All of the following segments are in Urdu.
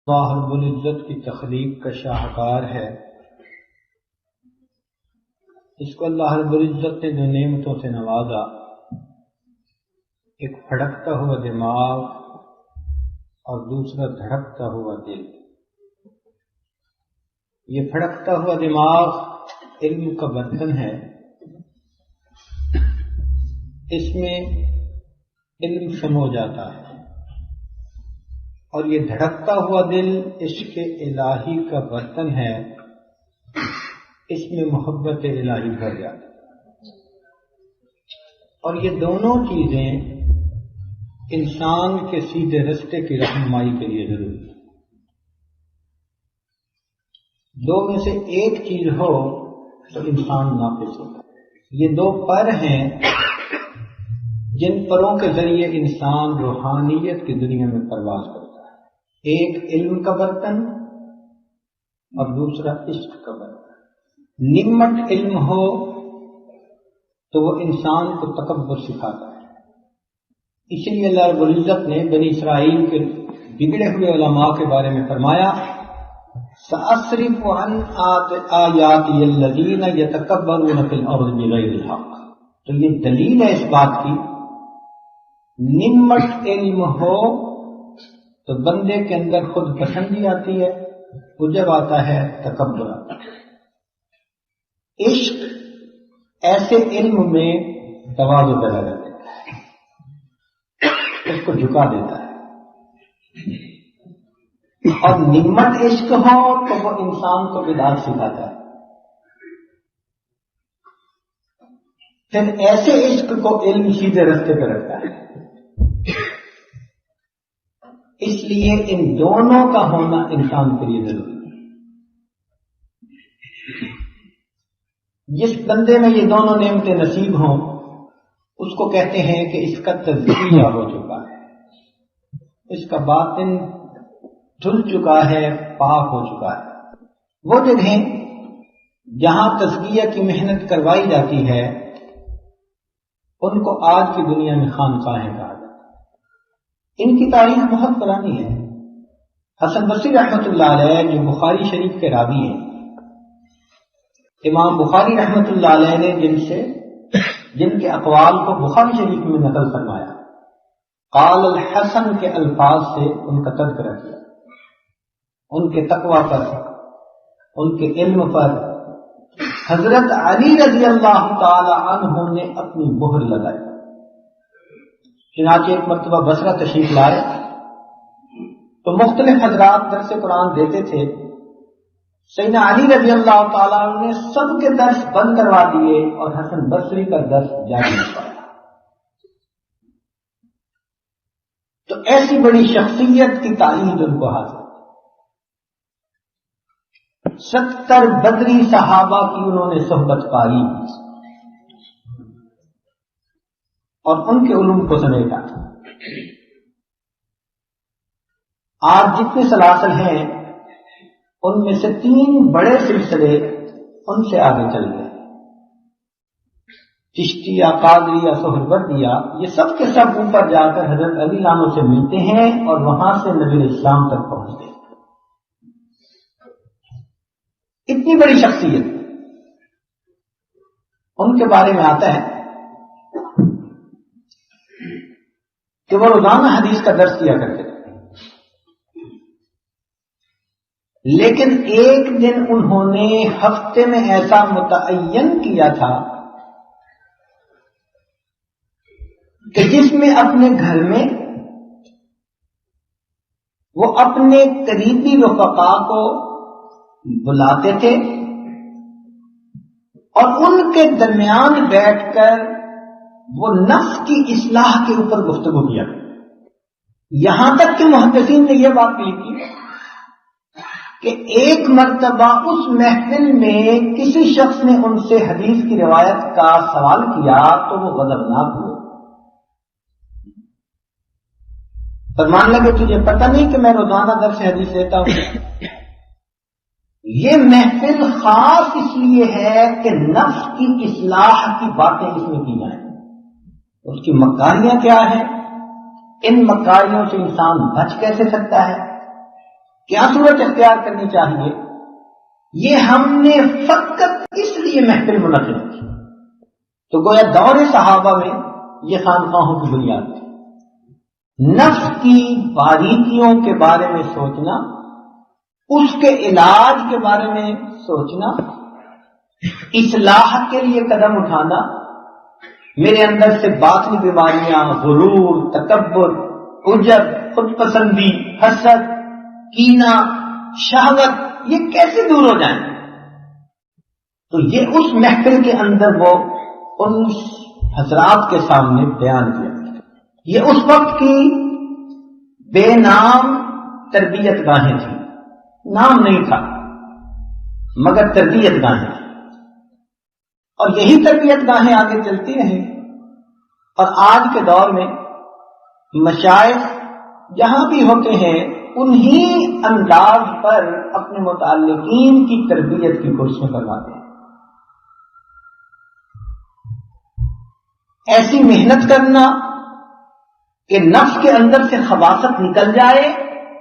اللہ رب العزت کی تخلیق کا شاہکار ہے. اس کو اللہ رب العزت نے جو نعمتوں سے نوازا، ایک پھڑکتا ہوا دماغ اور دوسرا دھڑکتا ہوا دل. یہ پھڑکتا ہوا دماغ علم کا برتن ہے، اس میں علم سمو جاتا ہے، اور یہ دھڑکتا ہوا دل عشق الہی کا برتن ہے، اس میں محبت الہی بھر جاتی ہے. اور یہ دونوں چیزیں انسان کے سیدھے رستے کی رہنمائی کے لیے ضروری ہے. دو میں سے ایک چیز ہو تو انسان ناقص ہوتا ہے. یہ دو پر ہیں جن پروں کے ذریعے انسان روحانیت کی دنیا میں پرواز کرتا ہے. ایک علم کا برتن اور دوسرا عشق کا برتن. نعمت علم ہو تو وہ انسان کو تکبر سکھاتا ہے. اسی لیے اللہ رب العزت نے بنی اسرائیل کے بگڑے ہوئے علماء کے بارے میں فرمایا سأصرف عن آیاتی الذین یتکبرون فی الارض بغیر الحق. تو یہ دلیل ہے اس بات کی، نعمت علم ہو تو بندے کے اندر خود پسندی آتی ہے، عجب آتا ہے، تکبر آتا ہے. عشق ایسے علم میں تواضع پیدا کر دیتا ہے، اس کو جھکا دیتا ہے. اور نعمت عشق ہو تو وہ انسان کو بدعت سکھاتا ہے. پھر ایسے عشق کو علم سیدھے رستے پہ رکھتا ہے. اس لیے ان دونوں کا ہونا انسان کے لیے ضروری ہے. جس بندے میں یہ دونوں نعمتیں نصیب ہوں اس کو کہتے ہیں کہ اس کا تزکیہ ہو چکا ہے، اس کا باطن دھل چکا ہے، پاک ہو چکا ہے. وہ جگہیں جہاں تزکیہ کی محنت کروائی جاتی ہے ان کو آج کی دنیا میں خانقاہیں کہا جاتا ہے. ان کی تاریخ بہت پرانی ہے. حسن بصری رحمۃ اللہ علیہ جو بخاری شریف کے راوی ہیں، امام بخاری رحمۃ اللہ علیہ نے جن کے اقوال کو بخاری شریف میں نقل فرمایا، قال الحسن کے الفاظ سے ان کا تذکرہ کیا. ان کے تقوی پر، ان کے علم پر حضرت علی رضی اللہ تعالی عنہ نے اپنی مہر لگائی. چنانچہ ایک مرتبہ بصرہ تشریف لائے تو مختلف حضرات درس قرآن دیتے تھے. سیدنا علی رضی اللہ تعالیٰ عنہ نے سب کے درس بند کروا دیے اور حسن بصری کا درس جاری رکھوایا. تو ایسی بڑی شخصیت کی تعلیم ان کو حاصل. 70 بدری صحابہ کی انہوں نے صحبت پائی اور ان کے علوم کو سمیٹا. آج جتنے سلاسل ہیں ان میں سے 3 بڑے سلسلے ان سے آگے چل گئے. چشتیہ، قادریہ، سہروردیہ، یہ سب کے سب اوپر جا کر حضرت علی لانوں سے ملتے ہیں اور وہاں سے نبی اسلام تک پہنچتے ہیں. اتنی بڑی شخصیت ان کے بارے میں آتا ہے کہ وہ روزانہ حدیث کا درس کیا کرتے تھے. لیکن ایک دن انہوں نے ہفتے میں ایسا متعین کیا تھا کہ جس میں اپنے گھر میں وہ اپنے قریبی رفقاء کو بلاتے تھے اور ان کے درمیان بیٹھ کر وہ نفس کی اصلاح کے اوپر گفتگو کیا. یہاں تک کہ محدثین نے یہ بات لکھی کہ ایک مرتبہ اس محفل میں کسی شخص نے ان سے حدیث کی روایت کا سوال کیا تو وہ غضبناک ہوئے. فرمان لگے تجھے پتہ نہیں کہ میں روزانہ درس حدیث لیتا ہوں؟ یہ محفل خاص اس لیے ہے کہ نفس کی اصلاح کی باتیں اس میں کی جائیں. اس کی مکاریاں کیا ہیں، ان مکاریوں سے انسان بچ کیسے سکتا ہے، کیا صورت اختیار کرنی چاہیے، یہ ہم نے فقط اس لیے محفل منعقد کی تو گویا دور صحابہ میں یہ خانقاہوں کی بنیاد تھی۔ نفس کی باریکیوں کے بارے میں سوچنا، اس کے علاج کے بارے میں سوچنا، اصلاح کے لیے قدم اٹھانا، میرے اندر سے باطنی بیماریاں، غرور، تکبر، عجب، خود پسندی، حسد، کینہ، شہوت، یہ کیسے دور ہو جائیں؟ تو یہ اس محفل کے اندر وہ ان حضرات کے سامنے بیان کیا۔ یہ اس وقت کی بے نام تربیت گاہیں تھیں، نام نہیں تھا مگر تربیت گاہیں تھیں، اور یہی تربیت گاہیں آگے چلتی رہیں، اور آج کے دور میں مشائخ جہاں بھی ہوتے ہیں انہی انداز پر اپنے متعلقین کی تربیت کی کوششیں کرواتے ہیں۔ ایسی محنت کرنا کہ نفس کے اندر سے خباثت نکل جائے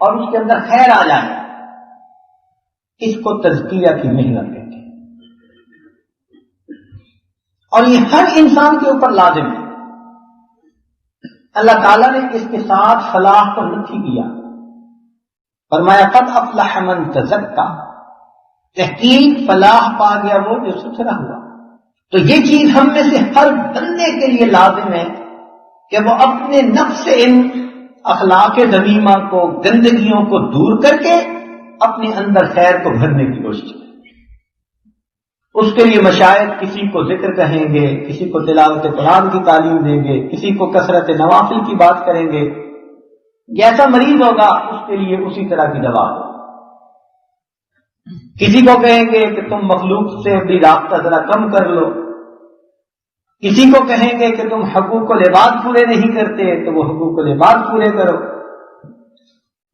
اور اس کے اندر خیر آ جائے، اس کو تزکیہ کی محنت کہتے ہیں، اور یہ ہر انسان کے اوپر لازم ہے۔ اللہ تعالیٰ نے اس کے ساتھ فلاح کو نفی کیا، فرمایا قد افلح من تزکا، تحقیق فلاح پا گیا وہ جو ستھرا ہوا۔ تو یہ چیز ہم میں سے ہر بندے کے لیے لازم ہے کہ وہ اپنے نفس سے ان اخلاق ذمیمہ کو، گندگیوں کو دور کر کے اپنے اندر خیر کو بھرنے کی کوشش کرے۔ اس کے لیے مشائخ کسی کو ذکر کہیں گے، کسی کو تلاوت قرآن کی تعلیم دیں گے، کسی کو کثرت نوافل کی بات کریں گے، جیسا مریض ہوگا اس کے لیے اسی طرح کی دوا ہو۔ کسی کو کہیں گے کہ تم مخلوق سے بھی رابطہ ذرا کم کر لو، کسی کو کہیں گے کہ تم حقوق العباد پورے نہیں کرتے تو وہ حقوق العباد پورے کرو۔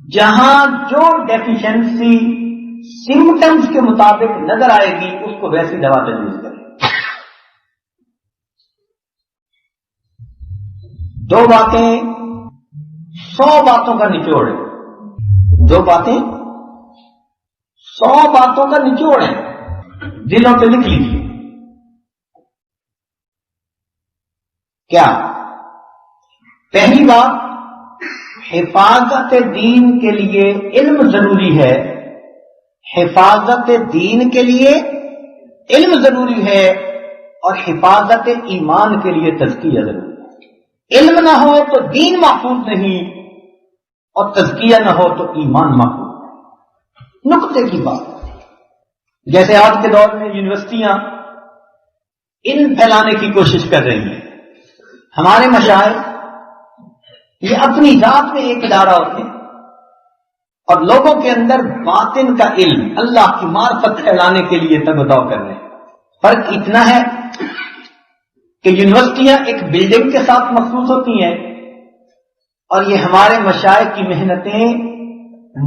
جہاں جو ڈیفیشنسی سمپٹمز کے مطابق نظر آئے گی اس کو ویسی دوا تجویز کریں۔ دو باتیں 100 باتوں کا نچوڑ ہے، دو باتیں 100 باتوں کا نچوڑ ہے، دلوں پہ لکھ لیجیے۔ کیا؟ پہلی بات، حفاظت دین کے لیے علم ضروری ہے، حفاظت دین کے لیے علم ضروری ہے، اور حفاظت ایمان کے لیے تزکیہ ضروری ہے۔ علم نہ ہو تو دین محفوظ نہیں، اور تزکیہ نہ ہو تو ایمان محفوظ نہیں۔ نقطے کی بات، جیسے آج کے دور میں یونیورسٹیاں علم پھیلانے کی کوشش کر رہی ہیں، ہمارے مشائخ یہ اپنی ذات میں ایک ادارہ ہوتے ہیں اور لوگوں کے اندر باطن کا علم، اللہ کی معرفت پھیلانے کے لیے تگ و دو کر رہے ہیں۔ فرق اتنا ہے کہ یونیورسٹیاں ایک بلڈنگ کے ساتھ مخصوص ہوتی ہیں، اور یہ ہمارے مشائخ کی محنتیں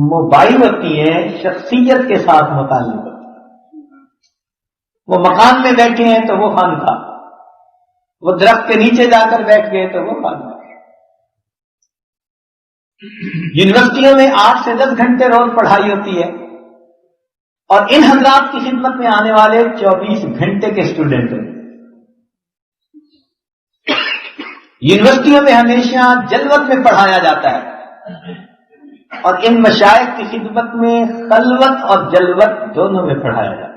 موبائل ہوتی ہیں، شخصیت کے ساتھ متعلق ہوتی ہیں۔ وہ مکان میں بیٹھے ہیں تو وہ خانقاہ، وہ درخت کے نیچے جا کر بیٹھ گئے تو وہ خانقاہ۔ یونیورسٹیوں میں 8 سے 10 گھنٹے روز پڑھائی ہوتی ہے، اور ان حضرات کی خدمت میں آنے والے 24 گھنٹے کے اسٹوڈنٹ ہیں۔ یونیورسٹیوں میں ہمیشہ جلوت میں پڑھایا جاتا ہے، اور ان مشائخ کی خدمت میں خلوت اور جلوت دونوں میں پڑھایا جاتا ہے۔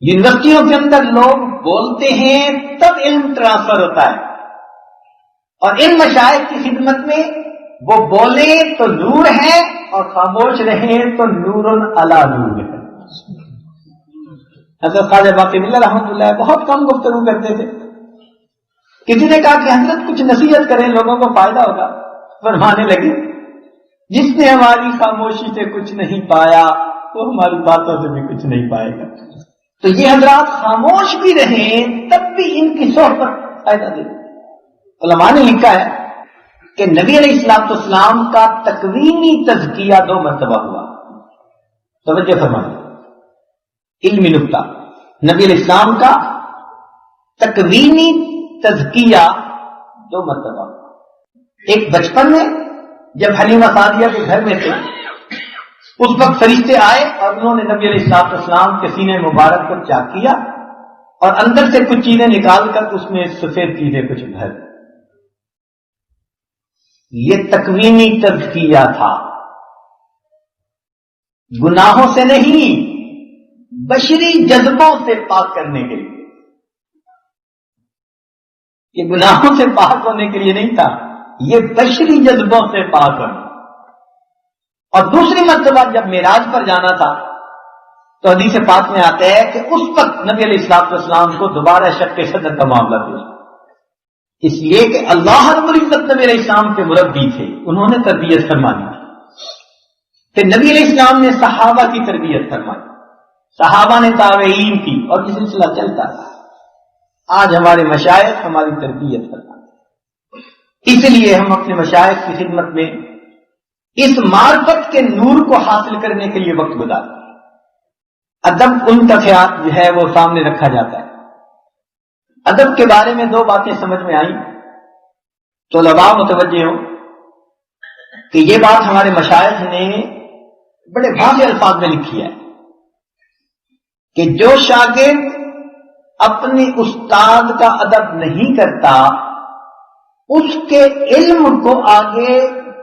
یونیورسٹیوں کے اندر لوگ بولتے ہیں تب علم ٹرانسفر ہوتا ہے، اور ان مشائخ کی خدمت میں وہ بولیں تو نور ہے اور خاموش رہیں تو نور علی نور ہے۔ حضرت خواجہ باقی باللہ رحمۃ اللہ بہت کم گفتگو کرتے تھے۔ کسی نے کہا کہ حضرت کچھ نصیحت کریں، لوگوں کو فائدہ ہوگا۔ فرمانے لگے جس نے ہماری خاموشی سے کچھ نہیں پایا وہ ہماری باتوں سے بھی کچھ نہیں پائے گا۔ تو یہ حضرات خاموش بھی رہیں تب بھی ان کی صحبت فائدہ دے۔ علماء نے لکھا ہے کہ نبی علیہ السلام کا تکوینی تزکیہ 2 مرتبہ ہوا۔ توجہ فرمائیں، علمی نکتہ، نبی علیہ السلام کا تکوینی تزکیہ 2 مرتبہ ہوا۔ ایک بچپن میں جب حلیمہ سعدیہ کے گھر میں تھے اس وقت فرشتے آئے اور انہوں نے نبی علیہ السلام کے سینے مبارک کو چاک کیا اور اندر سے کچھ چیزیں نکال کر اس میں سفید چیزیں کچھ بھر. یہ تکوینی تزکیہ تھا، گناہوں سے نہیں، بشری جذبوں سے پاک کرنے کے لیے. یہ گناہوں سے پاک ہونے کے لیے نہیں تھا، یہ بشری جذبوں سے پاک ہونا. اور دوسری مرتبہ جب معراج پر جانا تھا تو حدیث پاک میں آتا ہے کہ اس وقت نبی علیہ السلام کو دوبارہ شق صدر کا معاملہ پیش، اس لیے کہ اللہ رب العزت نبی علیہ السلام کے مربی تھے، انہوں نے تربیت فرمانی کہ نبی علیہ السلام نے صحابہ کی تربیت فرمائی، صحابہ نے تابعین کی، اور یہ سلسلہ چلتا تھا. آج ہمارے مشائخ ہماری تربیت فرماتے، اس لیے ہم اپنے مشائخ کی خدمت میں اس معرفت کے نور کو حاصل کرنے کے لیے وقت گزارتے ہیں. ادب ان کا خیال جو ہے وہ سامنے رکھا جاتا ہے. ادب کے بارے میں دو باتیں سمجھ میں آئیں تو طلباء متوجہ ہوں کہ یہ بات ہمارے مشائخ نے بڑے واضح الفاظ میں لکھی ہے کہ جو شاگرد اپنے استاد کا ادب نہیں کرتا اس کے علم کو آگے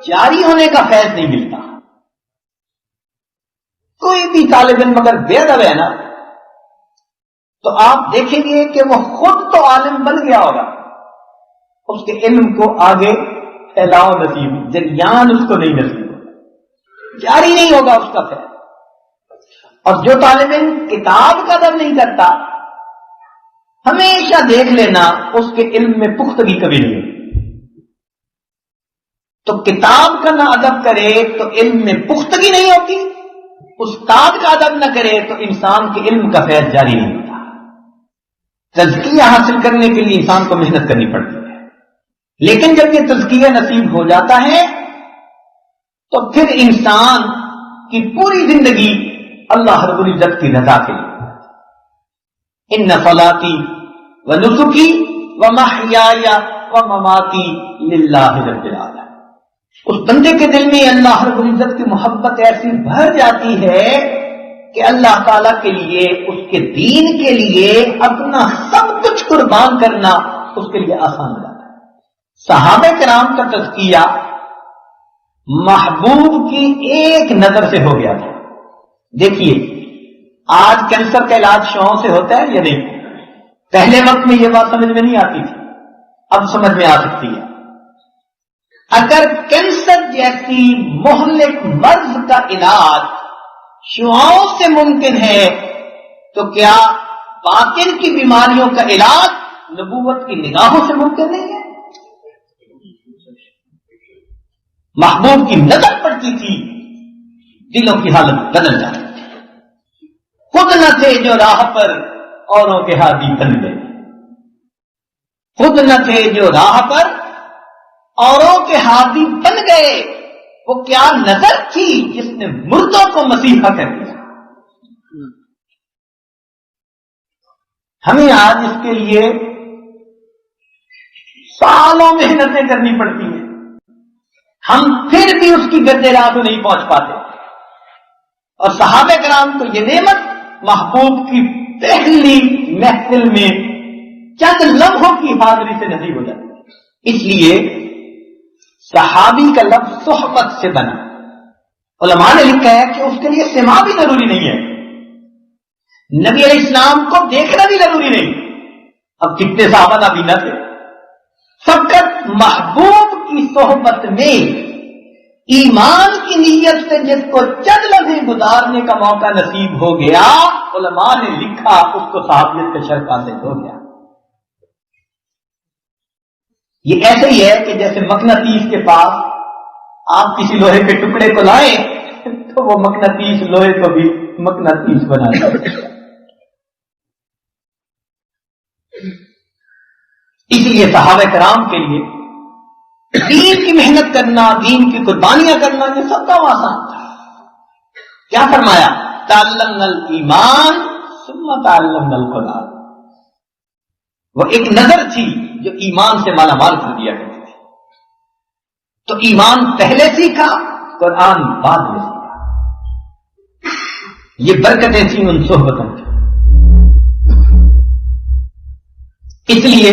جاری ہونے کا فیض نہیں ملتا. کوئی بھی طالب علم اگر بے ادب ہے نا تو آپ دیکھیں گے کہ وہ خود تو عالم بن گیا ہوگا، اس کے علم کو آگے پھیلاؤ نصیب، جریان اس کو نہیں نصیب ہوگا، جاری نہیں ہوگا اس کا فیض. اور جو طالب علم کتاب کا ادب نہیں کرتا ہمیشہ دیکھ لینا اس کے علم میں پختگی کبھی نہیں ہوگی. تو کتاب کا نہ ادب کرے تو علم میں پختگی نہیں ہوتی، استاد کا ادب نہ کرے تو انسان کے علم کا فیض جاری نہیں ہوتا. تزکیہ حاصل کرنے کے لیے انسان کو محنت کرنی پڑتی ہے، لیکن جب یہ تزکیہ نصیب ہو جاتا ہے تو پھر انسان کی پوری زندگی اللہ رب العزت کی رضا کے لیے. ان صلاتی و نسکی و محیای و مماتی للہ رب العالمین. اس بندے کے دل میں اللہ رب العزت کی محبت ایسی بھر جاتی ہے کہ اللہ تعالیٰ کے لیے، اس کے دین کے لیے اپنا سب کچھ قربان کرنا اس کے لیے آسان ہو جاتا ہے. صحابہ کرام کا تزکیہ محبوب کی ایک نظر سے ہو گیا تھا. دیکھیے آج کینسر کا علاج شوہوں سے ہوتا ہے یا نہیں؟ پہلے وقت میں یہ بات سمجھ میں نہیں آتی تھی، اب سمجھ میں آ سکتی ہے. اگر کینسر جیسی مہلک مرض کا علاج شعاعوں سے ممکن ہے تو کیا باطن کی بیماریوں کا علاج نبوت کی نگاہوں سے ممکن نہیں ہے؟ محبوب کی نظر پڑتی تھی، دلوں کی حالت بدل جاتی تھی. خود نہ تھے جو راہ پر اوروں کے ہادی بن گئے، خود نہ تھے جو راہ پر اوروں کے ہادی بن گئے. وہ کیا نظر تھی جس نے مردوں کو مسیحا کر دیا. ہمیں آج اس کے لیے سالوں محنتیں کرنی پڑتی ہیں، ہم پھر بھی اس کی گدے راہ کو نہیں پہنچ پاتے. اور صحابہ کرام کو یہ نعمت محبوب کی پہلی محفل میں چند لمحوں کی حاضری سے نصیب ہو جاتی ہے. اس لیے صحابی کا لفظ صحبت سے بنا. علماء نے لکھا ہے کہ اس کے لیے سماع بھی ضروری نہیں ہے، نبی علیہ السلام کو دیکھنا بھی ضروری نہیں. اب کتنے صحابہ نابینا تھے، فقط محبوب کی صحبت میں ایمان کی نیت سے جس کو چند لمحے گزارنے کا موقع نصیب ہو گیا، علماء نے لکھا اس کو صحابیت کا شرف حاصل ہو گیا. یہ ایسے ہی ہے کہ جیسے مقناطیس کے پاس آپ کسی لوہے کے ٹکڑے کو لائیں تو وہ مقناطیس لوہے کو بھی مقناطیس بنا دے. اس لیے صحابہ کرام کے لیے دین کی محنت کرنا، دین کی قربانیاں کرنا یہ سب کا آسان تھا. کیا فرمایا؟ تعلمنا الایمان ثم تعلمنا القرآن. وہ ایک نظر تھی جو ایمان سے مالا مال کر دیا کرتی تھی. تو ایمان پہلے سیکھا، قرآن بعد میں سیکھا. یہ برکتیں تھیں ان صحبتوں کی. اس لیے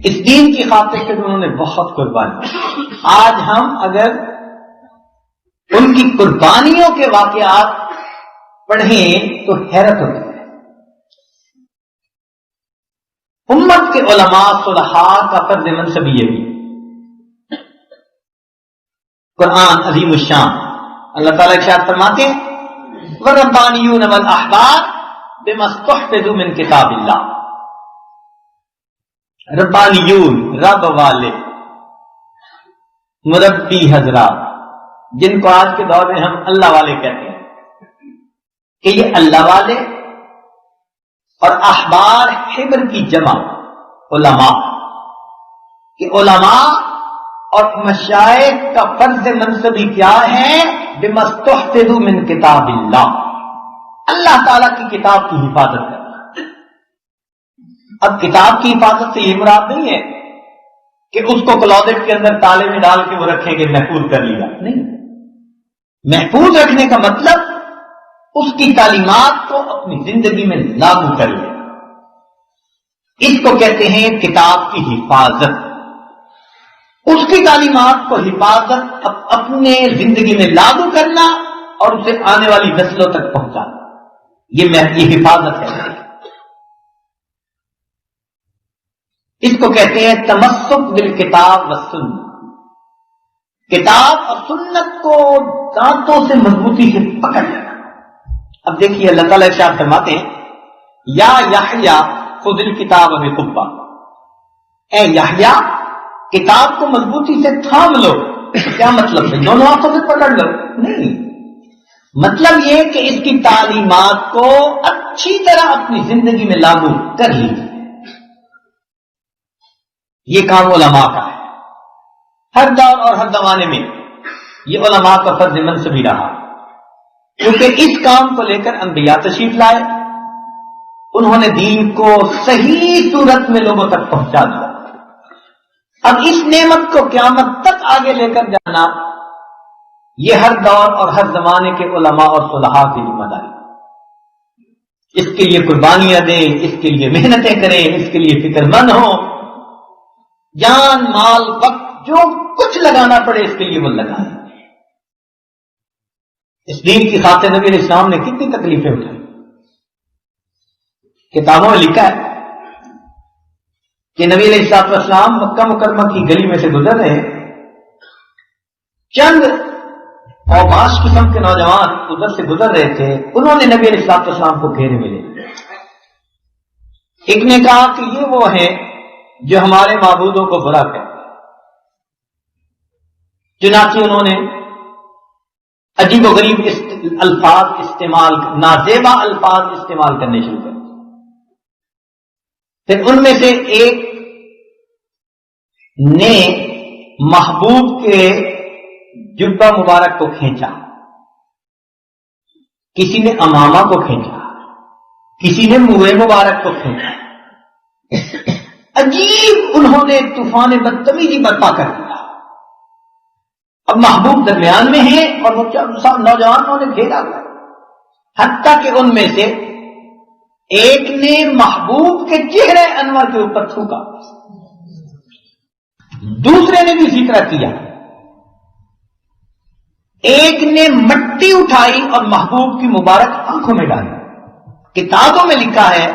اس دین کی خاطر سے انہوں نے بہت قربانی. آج ہم اگر ان کی قربانیوں کے واقعات پڑھیں تو حیرت ہوتی ہے. امت کے علماء صلحاء کا فرض منصب یہ بھی. قرآن عظیم الشان اللہ تعالیٰ ارشاد فرماتے ہیں وَالرَّبَّانِيُّونَ وَالْأَحْبَارُ بِمَا اسْتُحْفِظُوا مِنْ کتاب اللہ. ربانیون رب والے، مربی حضرات، جن کو آج کے دور میں ہم اللہ والے کہتے ہیں، کہ یہ اللہ والے اور احبار حبر کی جمع علماء، کہ علماء اور مشائخ کا فرض منصبی کیا ہے؟ بما استحفظوا من کتاب اللہ، اللہ تعالیٰ کی کتاب کی حفاظت کرنا. اب کتاب کی حفاظت سے یہ مراد نہیں ہے کہ اس کو کلوزٹ کے اندر تالے میں ڈال کے وہ رکھیں گے محفوظ کر لیا، نہیں. محفوظ رکھنے کا مطلب اس کی تعلیمات کو اپنی زندگی میں لاگو کر لیں. اس کو کہتے ہیں کتاب کی حفاظت. اس کی تعلیمات کو حفاظت اپنے زندگی میں لاگو کرنا اور اسے آنے والی نسلوں تک پہنچانا، یہ حفاظت ہے. اس کو کہتے ہیں تمسک بالکتاب والسنت. کتاب اور سنت کو دانتوں سے مضبوطی سے پکڑ لینا. اب دیکھیے اللہ تعالیٰ ارشاد فرماتے ہیں یا یحییٰ خذ الکتاب بقوہ. اے یحییٰ کتاب کو مضبوطی سے تھام لو. کیا مطلب ہے؟ دونوں ہاتھوں سے پکڑ لو؟ نہیں. مطلب یہ کہ اس کی تعلیمات کو اچھی طرح اپنی زندگی میں لاگو کر لیجیے. یہ کام علماء کا ہے. ہر دور اور ہر زمانے میں یہ علماء کا فرض منصبی رہا، کیونکہ اس کام کو لے کر انبیاء تشریف لائے. انہوں نے دین کو صحیح صورت میں لوگوں تک پہنچا دیا. اب اس نعمت کو قیامت تک آگے لے کر جانا یہ ہر دور اور ہر زمانے کے علماء اور صلحاء کی ذمہ داری. اس کے لیے قربانیاں دیں، اس کے لیے محنتیں کریں، اس کے لیے فکر مند ہوں، جان مال وقت جو کچھ لگانا پڑے اس کے لیے وہ لگائیں. اس دین کی خاطر نبی علیہ السلام نے کتنی تکلیفیں اٹھائی. کتابوں میں لکھا ہے کہ نبی علیہ السلام مکہ مکرمہ کی گلی میں سے گزر رہے ہیں. چند اوباش قسم کے نوجوان ادھر سے گزر رہے تھے. انہوں نے نبی علیہ السلام کو گھیرے میں لے لیا. ایک نے کہا کہ یہ وہ ہیں جو ہمارے معبودوں کو برا کہتے ہیں. چنانچہ انہوں نے عجیب و غریب الفاظ استعمال، نازیبا الفاظ استعمال کرنے شروع کر. پھر ان میں سے ایک نے محبوب کے جبہ مبارک کو کھینچا، کسی نے امامہ کو کھینچا، کسی نے منہ مبارک کو کھینچا. عجیب انہوں نے طوفان بدتمیزی برپا کر دیا. اب محبوب درمیان میں ہیں اور وہ نوجوانوں نے گھیرا ہوا، حتیٰ کہ ان میں سے ایک نے محبوب کے چہرے انور کے اوپر تھوکا، دوسرے نے بھی اسی طرح کیا. ایک نے مٹی اٹھائی اور محبوب کی مبارک آنکھوں میں ڈالی. کتابوں میں لکھا ہے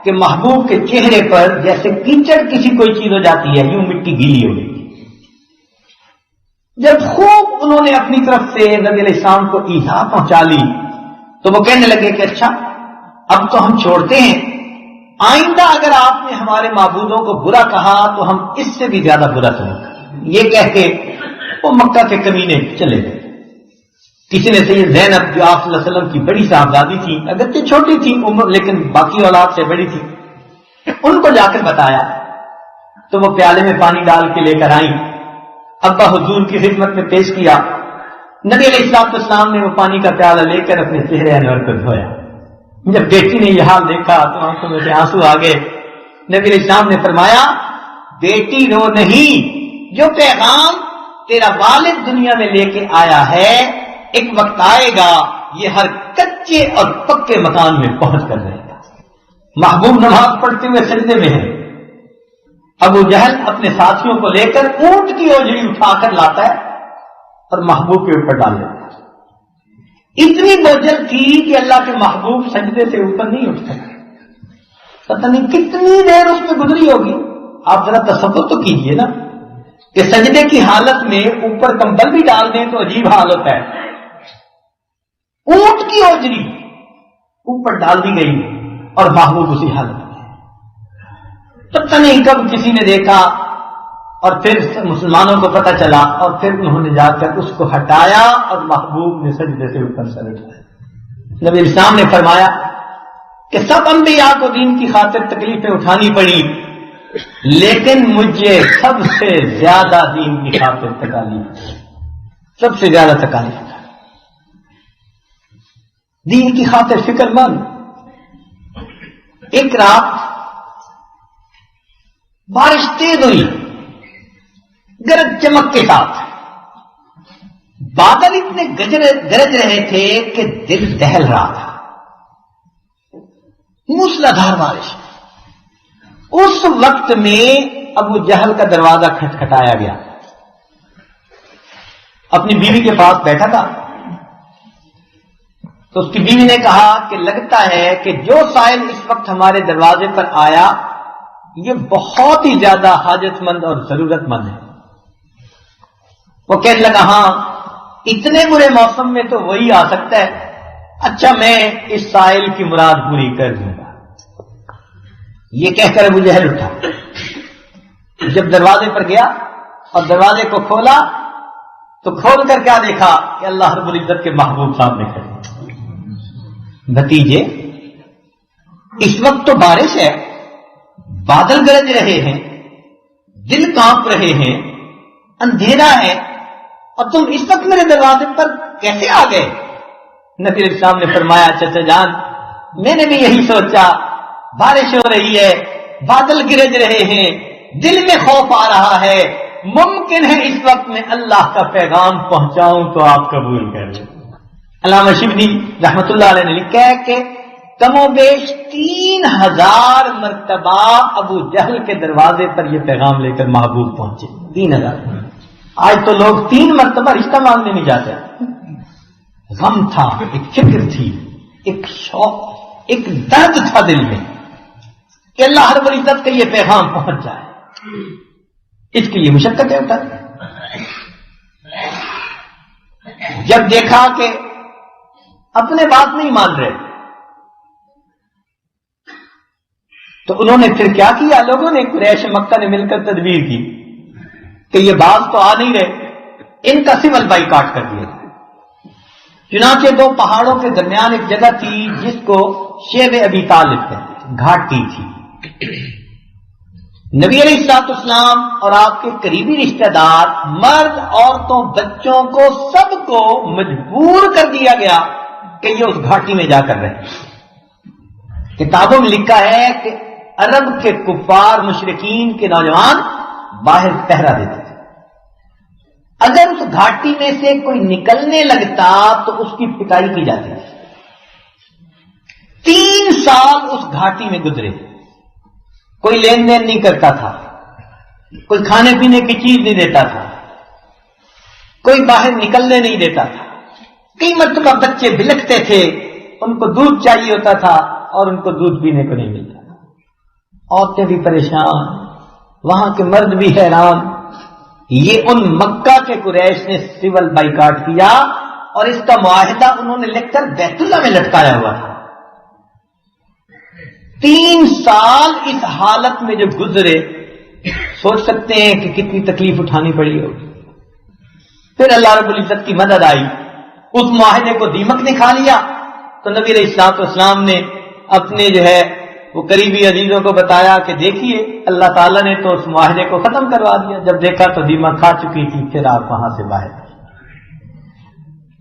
کہ محبوب کے چہرے پر جیسے کیچڑ کسی کوئی چیز ہو جاتی ہے یوں مٹی گیلی ہو گئی. جب خوب انہوں نے اپنی طرف سے نبی علیہ السلام کو ایذا پہنچا لی تو وہ کہنے لگے کہ اچھا اب تو ہم چھوڑتے ہیں، آئندہ اگر آپ نے ہمارے معبودوں کو برا کہا تو ہم اس سے بھی زیادہ برا سنیں گے. یہ کہہ کے وہ مکہ کے کمینے چلے گئے. کسی نے سید زینب جو آپ صلی اللہ علیہ وسلم کی بڑی صاحبزادی تھی، اگرچہ چھوٹی تھی عمر لیکن باقی اولاد سے بڑی تھی، ان کو جا کر بتایا تو وہ پیالے میں پانی ڈال کے لے کر آئیں. ابا حضور کی خدمت میں پیش کیا. نبی علیہ السلام نے وہ پانی کا پیالہ لے کر اپنے چہرے انور کو دھویا. جب بیٹی نے یہ حال دیکھا تو آنکھوں میں سے آنسو آ گئے. نبی علیہ السلام نے فرمایا بیٹی رو نہیں، جو پیغام تیرا والد دنیا میں لے کے آیا ہے، ایک وقت آئے گا یہ ہر کچے اور پکے مکان میں پہنچ کر رہے گا۔ محبوب نماز پڑھتے ہوئے سجدے میں ہے، ابو جہل اپنے ساتھیوں کو لے کر اونٹ کی اوجری اٹھا کر لاتا ہے اور محبوب کے اوپر ڈال دیتا ہے۔ اتنی بوجھل تھی کہ اللہ کے محبوب سجدے سے اوپر نہیں اٹھ سکے۔ پتہ نہیں کتنی دیر اس میں گزری ہوگی، آپ ذرا تصور تو کیجئے نا کہ سجدے کی حالت میں اوپر کمبل بھی ڈال دیں تو عجیب حالت ہے، اونٹ کی اوجری اوپر ڈال دی گئی اور محبوب اسی حالت میں۔ پتہ نہیں کب کسی نے دیکھا اور پھر مسلمانوں کو پتہ چلا اور پھر انہوں نے جا کر اس کو ہٹایا اور محبوب نے سجدے سے اوپر سر اٹھایا۔ نبی اسلام نے فرمایا کہ سب انبیاء کو دین کی خاطر تکلیفیں اٹھانی پڑی، لیکن مجھے سب سے زیادہ دین کی خاطر تکالیف، سب سے زیادہ تکالیف، دین کی خاطر فکر مند۔ ایک رات بارش تیز ہوئی، گرج چمک کے ساتھ، بادل اتنے گرج رہے تھے کہ دل دہل رہا تھا، موسلادھار بارش۔ اس وقت میں ابو جہل کا دروازہ کھٹکھٹایا گیا، اپنی بیوی کے پاس بیٹھا تھا تو اس کی بیوی نے کہا کہ لگتا ہے کہ جو سائل اس وقت ہمارے دروازے پر آیا یہ بہت ہی زیادہ حاجت مند اور ضرورت مند ہے۔ وہ کہنے لگا ہاں اتنے برے موسم میں تو وہی آ سکتا ہے، اچھا میں اس سائل کی مراد پوری کر دوں گا۔ یہ کہہ کر ابو جہل اٹھا، جب دروازے پر گیا اور دروازے کو کھولا تو کھول کر کیا دیکھا کہ اللہ رب العزت کے محبوب صاحب نے کھڑے۔ بھتیجے اس وقت تو بارش ہے، بادل گرج رہے ہیں، دل کانپ رہے ہیں، اندھیرا ہے، اور تم اس وقت میرے دروازے پر کیسے آ گئے؟ نبی علیہ السلام نے فرمایا چچا جان میں نے بھی یہی سوچا، بارش ہو رہی ہے، بادل گرج رہے ہیں، دل میں خوف آ رہا ہے، ممکن ہے اس وقت میں اللہ کا پیغام پہنچاؤں تو آپ قبول کر لیں۔ علامہ شبلی رحمت اللہ علیہ نے لکھا ہے کہ کم و بیش 3000 مرتبہ ابو جہل کے دروازے پر یہ پیغام لے کر محبوب پہنچے۔ 3000۔ آج تو لوگ 3 مرتبہ رشتہ مانگنے نہیں جاتے۔ غم تھا، ایک فکر تھی، ایک شوق، ایک درد تھا دل میں کہ اللہ رب العزت کا یہ پیغام پہنچ جائے، اس کے لیے مشقتیں اٹھائیں۔ جب دیکھا کہ اپنے بات نہیں مان رہے تو انہوں نے پھر کیا کیا، لوگوں نے قریش مکہ نے مل کر تدبیر کی کہ یہ باز تو آ نہیں رہے، ان کا سول بائیکاٹ کر دیا۔ چنانچہ 2 پہاڑوں کے درمیان ایک جگہ تھی جس کو شیب ابی طالب کہتے ہیں، گھاٹی تھی۔ نبی علیہ الصلوۃ والسلام اور آپ کے قریبی رشتہ دار، مرد، عورتوں، بچوں کو سب کو مجبور کر دیا گیا کہ یہ اس گھاٹی میں جا کر رہے۔ کتابوں میں لکھا ہے کہ عرب کے کفار مشرکین کے نوجوان باہر پہرا دیتے تھے، اگر اس گھاٹی میں سے کوئی نکلنے لگتا تو اس کی پٹائی کی جاتی تھی۔ 3 سال اس گھاٹی میں گزرے، کوئی لین دین نہیں کرتا تھا، کوئی کھانے پینے کی چیز نہیں دیتا تھا، کوئی باہر نکلنے نہیں دیتا تھا۔ کئی مرتبہ بچے بلکتے تھے، ان کو دودھ چاہیے ہوتا تھا اور ان کو دودھ پینے کو نہیں ملتا تھا۔ عورتیں بھی پریشان، وہاں کے مرد بھی حیران۔ یہ ان مکہ کے قریش نے سول بائیکاٹ کیا اور اس کا معاہدہ انہوں نے لکھ کر بیت اللہ میں لٹکایا ہوا تھا۔ 3 سال اس حالت میں جو گزرے، سوچ سکتے ہیں کہ کتنی تکلیف اٹھانی پڑی ہوگی۔ پھر اللہ رب العزت کی مدد آئی، اس معاہدے کو دیمک نے کھا لیا تو نبی علیہ الصلوۃ والسلام نے اپنے وہ قریبی عزیزوں کو بتایا کہ دیکھیے اللہ تعالیٰ نے تو اس معاہدے کو ختم کروا دیا۔ جب دیکھا تو دیمک کھا چکی تھی، پھر آپ وہاں سے باہر۔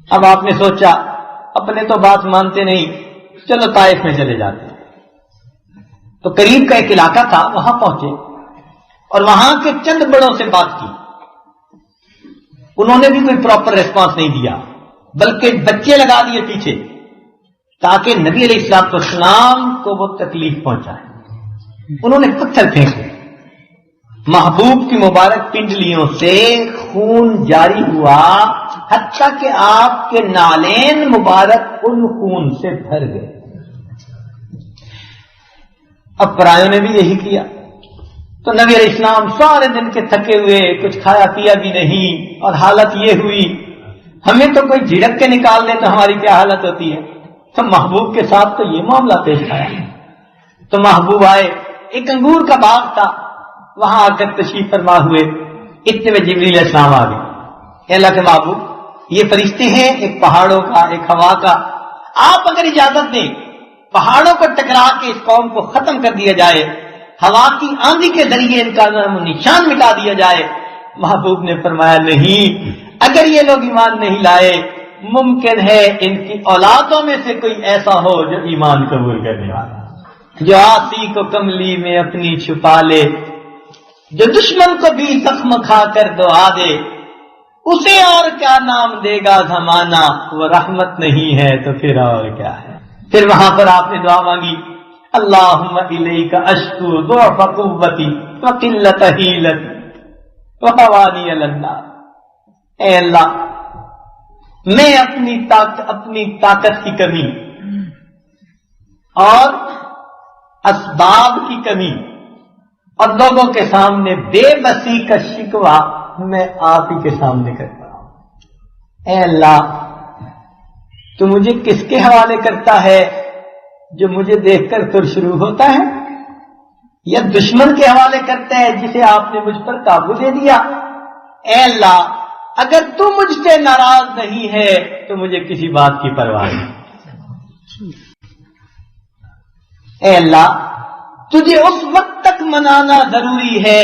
اب آپ نے سوچا اپنے تو بات مانتے نہیں، چلو طائف میں چلے جاتے ہیں۔ تو قریب کا ایک علاقہ تھا، وہاں پہنچے اور وہاں کے چند بڑوں سے بات کی۔ انہوں نے بھی کوئی پراپر ریسپانس نہیں دیا، بلکہ بچے لگا دیے پیچھے تاکہ نبی علیہ السلام کو وہ تکلیف پہنچائے۔ انہوں نے پتھر پھینکے، محبوب کی مبارک پنڈلیوں سے خون جاری ہوا، حتیٰ کہ آپ کے نالین مبارک ان خون سے بھر گئے۔ اب پرایوں نے بھی یہی کیا، تو نبی علیہ السلام سارے دن کے تھکے ہوئے، کچھ کھایا پیا بھی نہیں، اور حالت یہ ہوئی ہمیں تو کوئی جھڑک کے نکال دے تو ہماری کیا حالت ہوتی ہے، تو محبوب کے ساتھ تو یہ معاملہ پیش آیا۔ تو محبوب آئے، ایک انگور کا باغ تھا، وہاں آ کر تشریف فرما ہوئے، اتنے میں جبریل علیہ السلام آ گئے۔ اے اللہ کے محبوب، یہ فرشتے ہیں، ایک پہاڑوں کا ایک ہوا کا، آپ اگر اجازت دیں پہاڑوں کو ٹکرا کے اس قوم کو ختم کر دیا جائے، ہوا کی آندھی کے ذریعے ان کا نام و نشان مٹا دیا جائے۔ محبوب نے فرمایا نہیں، اگر یہ لوگ ایمان نہیں لائے، ممکن ہے ان کی اولادوں میں سے کوئی ایسا ہو جو ایمان قبول کرنے والا، جو آسی کو کملی میں اپنی چھپا لے، جو دشمن کو بھی زخم کھا کر دعا دے، اسے اور کیا نام دے گا زمانہ، وہ رحمت نہیں ہے تو پھر اور کیا ہے۔ پھر وہاں پر آپ نے دعا مانگی، اللہم الیک اشکو ضعف قوتی وقلت حیلتی وحوانی علی النار۔ اے اللہ، میں اپنی طاقت کی کمی اور اسباب کی کمی اور لوگوں کے سامنے بے بسی کا شکوہ میں آپ ہی کے سامنے کرتا ہوں۔ اے اللہ، تو مجھے کس کے حوالے کرتا ہے جو مجھے دیکھ کر تر شروع ہوتا ہے، یا دشمن کے حوالے کرتا ہے جسے آپ نے مجھ پر قابو دے دیا؟ اے اللہ، اگر تو مجھ سے ناراض نہیں ہے تو مجھے کسی بات کی پرواہ نہیں۔ اے اللہ، تجھے اس وقت تک منانا ضروری ہے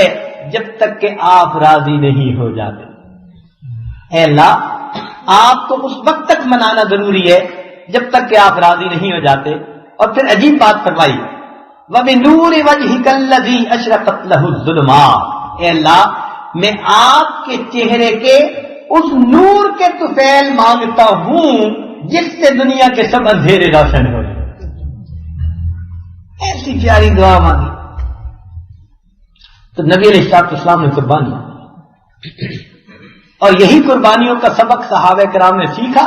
جب تک کہ آپ راضی نہیں ہو جاتے۔ اے اللہ، آپ کو اس وقت تک منانا ضروری ہے جب تک کہ آپ راضی نہیں ہو جاتے۔ اور پھر عجیب بات فرمائی، وَبِنُورِ وَجْهِكَ الَّذِي أَشْرَقَتْ لَهُ الظُّلُمَاتُ۔ اے اللہ، میں آپ کے چہرے کے اس نور کے طفیل مانگتا ہوں جس سے دنیا کے سب اندھیرے روشن ہو جائیں۔ ایسی پیاری دعا مانگی تو نبی علیہ السلام نے قربانی، اور یہی قربانیوں کا سبق صحابہ کرام نے سیکھا،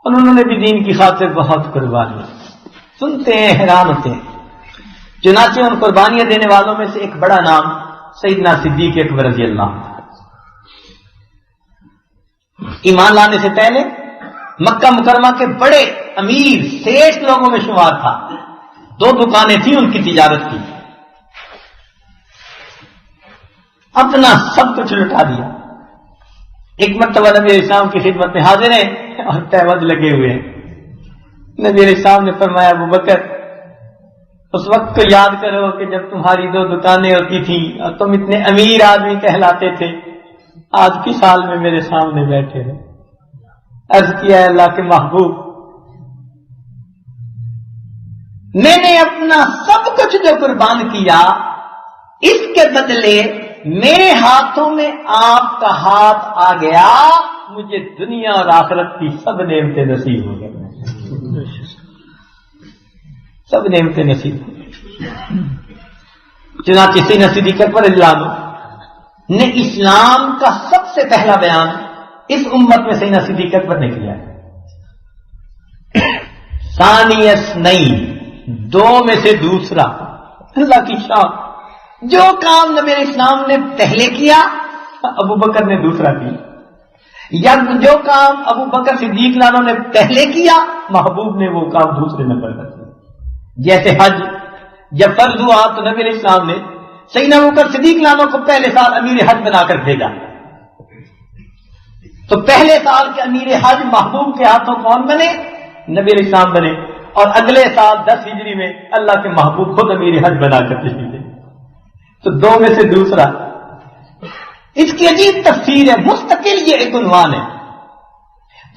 اور انہوں نے بھی دین کی خاطر بہت قربانی سنتے ہیں، حیران ہوتے ہیں۔ چنانچہ ان قربانیاں دینے والوں میں سے ایک بڑا نام سیدنا صدیق اکبر رضی اللہ عنہ۔ ایمان لانے سے پہلے مکہ مکرمہ کے بڑے امیر سیٹھ لوگوں میں شمار تھا، 2 دکانیں تھیں ان کی تجارت کی، اپنا سب کچھ لٹا دیا۔ ایک مرتبہ نبی علیہ السلام کی خدمت میں حاضر ہیں اور تہمت لگے ہوئے ہیں۔ نبی علیہ السلام نے فرمایا، ابو بکر، اس وقت کو یاد کرو کہ جب تمہاری 2 دکانیں ہوتی تھیں اور تم اتنے امیر آدمی کہلاتے تھے، آج کی سال میں میرے سامنے بیٹھے ہیں۔ عرض کیا، اللہ کے محبوب، میں نے اپنا سب کچھ جو قربان کیا، اس کے بدلے میرے ہاتھوں میں آپ کا ہاتھ آ گیا، مجھے دنیا اور آخرت کی سب نعمتیں نصیب ہو گئی، سب نعمتیں نصیب ہو گئی۔ چنانچہ سیدنا صدیق اکبر رضی اللہ عنہ نے اسلام کا سب سے پہلا بیان اس امت میں سیدنا صدیق اکبر نے کیا ہے۔ ثانی اثنین، 2 میں سے دوسرا، اللہ کی شان، جو کام نبی علیہ السلام نے پہلے کیا ابو بکر نے دوسرا کیا، یا جو کام ابو بکر صدیق لانوں نے پہلے کیا محبوب نے وہ کام دوسرے نمبر پر کیا۔ جیسے حج جب فرض ہوا تو نبی علیہ السلام نے سیدنا ابو بکر صدیق لانوں کو پہلے سال امیر حج بنا کر بھیجا، تو پہلے سال کے امیر حج محبوب کے ہاتھوں کون بنے؟ نبی علیہ السلام بنے، اور اگلے سال 10 ہجری میں اللہ کے محبوب خود امیر حج بنا کر تشریف لے، تو 2 میں سے دوسرا۔ اس کی عجیب تفسیر ہے، مستقل یہ ایک عنوان ہے۔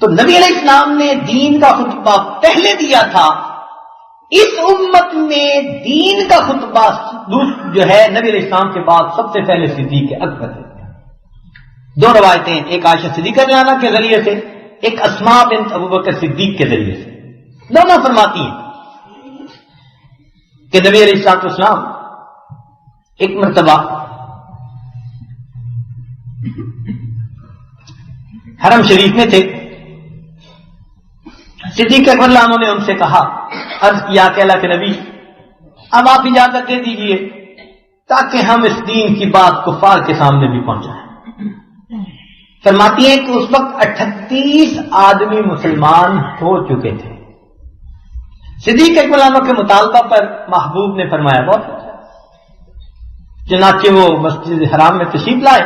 تو نبی علیہ السلام نے دین کا خطبہ پہلے دیا تھا، اس امت میں دین کا خطبہ جو ہے نبی علیہ السلام کے بعد سب سے پہلے صدیق اکبر ہے۔ دو روایتیں، ایک عائشہ صدیقہ رضی اللہ عنہا کے ذریعے سے، ایک اسماء بنت ابوبکر صدیق کے ذریعے سے، دونوں فرماتی ہیں کہ نبی علیہ الصلوۃ والسلام ایک مرتبہ حرم شریف میں تھے، صدیق اکبر رضی اللہ عنہ نے ان سے کہا، عرض کیا کہ اللہ کے نبی اب آپ اجازت دے دیجئے تاکہ ہم اس دین کی بات کفار کے سامنے بھی پہنچائیں۔ فرماتی ہیں کہ اس وقت 38 آدمی مسلمان ہو چکے تھے۔ صدیق اکبر رضی اللہ عنہ کے مطالبہ پر محبوب نے فرمایا بہت اچھا، چنانچہ وہ مسجد حرام میں تشریف لائے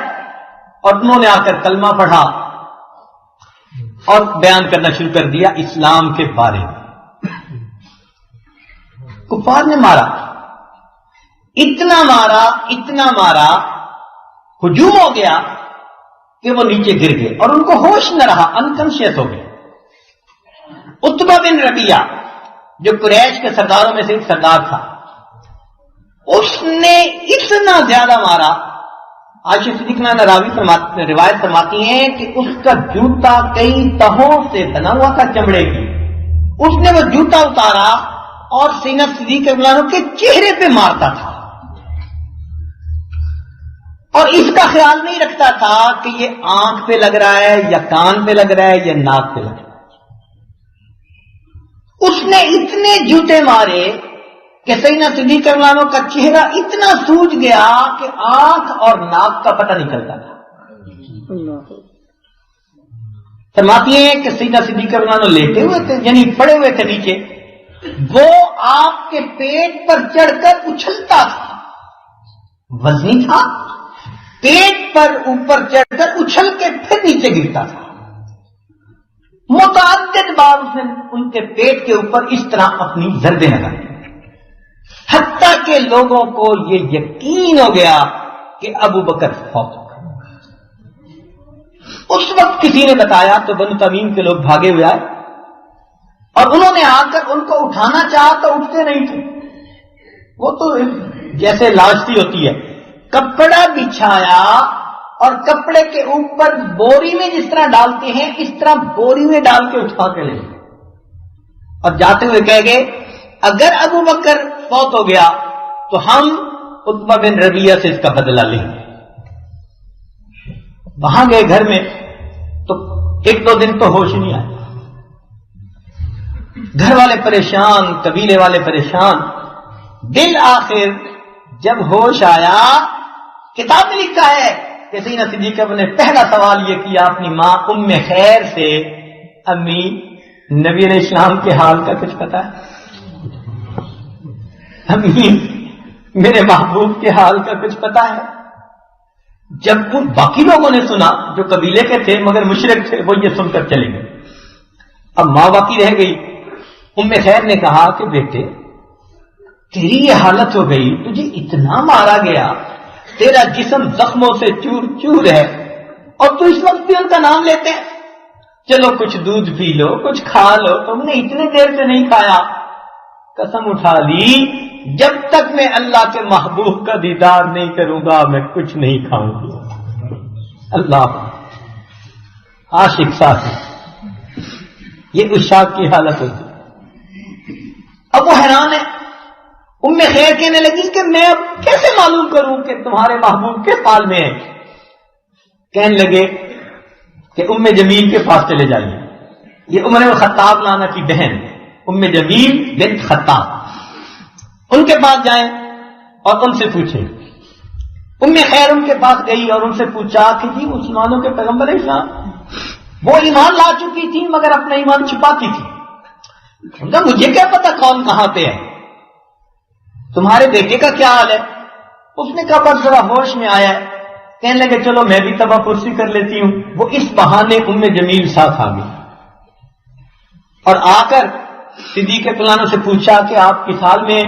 اور انہوں نے آ کر کلمہ پڑھا اور بیان کرنا شروع کر دیا اسلام کے بارے میں۔ کفار نے مارا، اتنا مارا، ہجوم ہو گیا کہ وہ نیچے گر گئے اور ان کو ہوش نہ رہا، انکانشیس ہو گئے۔ عتبہ بن ربیعہ جو قریش کے سرداروں میں سے ایک سردار تھا، اس نے اتنا زیادہ مارا، عائشہ صدیقہ راوی روایت فرماتی ہیں کہ اس کا جوتا کئی تہوں سے بنا ہوا تھا چمڑے کی، اس نے وہ جوتا اتارا اور سینہ صدیق رضی اللہ عنہ کے چہرے پہ مارتا تھا اور اس کا خیال نہیں رکھتا تھا کہ یہ آنکھ پہ لگ رہا ہے یا کان پہ لگ رہا ہے یا ناک پہ لگ رہا ہے۔ اس نے اتنے جوتے مارے کہ سیدنا صدیق رضی اللہ عنہ کا چہرہ اتنا سوج گیا کہ آنکھ اور ناک کا پتہ نہیں چلتا تھا۔ فرماتی ہیں کہ سیدنا صدیق رضی اللہ عنہ لیٹے ہوئے تھے، یعنی پڑے ہوئے تھے نیچے، وہ آپ کے پیٹ پر چڑھ کر اچھلتا تھا، وزنی تھا، پیٹ پر اوپر چڑھ کر اچھل کے پھر نیچے گرتا تھا۔ متعدد بار اس نے ان کے پیٹ کے اوپر اس طرح اپنی ضربیں لگائی، حتیٰ کہ لوگوں کو یہ یقین ہو گیا کہ ابو بکر فوت ہو گئے۔ اس وقت کسی نے بتایا تو بنو تمیم کے لوگ بھاگے ہوئے آئے اور انہوں نے آ کر ان کو اٹھانا چاہا تو اٹھتے نہیں تھے، وہ تو جیسے لاش سی ہوتی ہے، کپڑا بچھایا اور کپڑے کے اوپر بوری میں جس طرح ڈالتے ہیں اس طرح بوری میں ڈال کے اٹھا کے لے اور جاتے ہوئے کہہ گئے اگر ابو بکر فوت ہو گیا تو ہم عتبہ بن ربیعہ سے اس کا بدلہ لیں گے۔ وہاں گئے گھر میں تو ایک دو دن تو ہوش نہیں آیا، گھر والے پریشان، قبیلے والے پریشان، بالآخر جب ہوش آیا، کتاب میں لکھا ہے کہ سیدنا صدیق نے پہلا سوال یہ کیا اپنی ماں ام خیر سے، امی نبی علیہ السلام کے حال کا کچھ پتا ہے؟ امی میرے محبوب کے حال کا کچھ پتا ہے؟ جب وہ باقی لوگوں نے سنا جو قبیلے کے تھے مگر مشرک تھے، وہ یہ سن کر چلے گئے۔ اب ماں باقی رہ گئی۔ ام خیر نے کہا کہ بیٹے تیری یہ حالت ہو گئی، تجھے اتنا مارا گیا، تیرا جسم زخموں سے چور چور ہے اور تو اس وقت بھی ان کا نام لیتے ہیں، چلو کچھ دودھ پی لو، کچھ کھا لو، تم نے اتنے دیر سے نہیں کھایا۔ قسم اٹھا لی جب تک میں اللہ کے محبوب کا دیدار نہیں کروں گا میں کچھ نہیں کھاؤں گی۔ اللہ عاشق ساتھی، یہ عشاق کی حالت ہوتی۔ اب وہ حیران ہے، ام خیر کہنے لگی کہ میں اب کیسے معلوم کروں کہ تمہارے محبوب کس حال میں ہے؟ کہنے لگے کہ ام جمیل کے پاس چلے جائیے، یہ عمر بن خطاب لانا کی بہن ام جمیل بنت خطاب، ان کے پاس جائیں اور ان سے پوچھیں۔ ام خیر ان کے پاس گئی اور ان سے پوچھا کہ جی مسلمانوں کے پیغمبر اسلام، وہ ایمان لا چکی تھی مگر اپنا ایمان چھپاتی تھی، مجھے کیا پتا کون کہاں پہ ہے، تمہارے بیٹے کا کیا حال ہے؟ اس نے کہا بس ذرا ہوش میں آیا ہے۔ کہنے لگے چلو میں بھی تباہ پرسی کر لیتی ہوں۔ وہ اس بہانے ام جمیل ساتھ آ گئی اور آ کر صدیق فلانوں سے پوچھا کہ آپ کس حال میں؟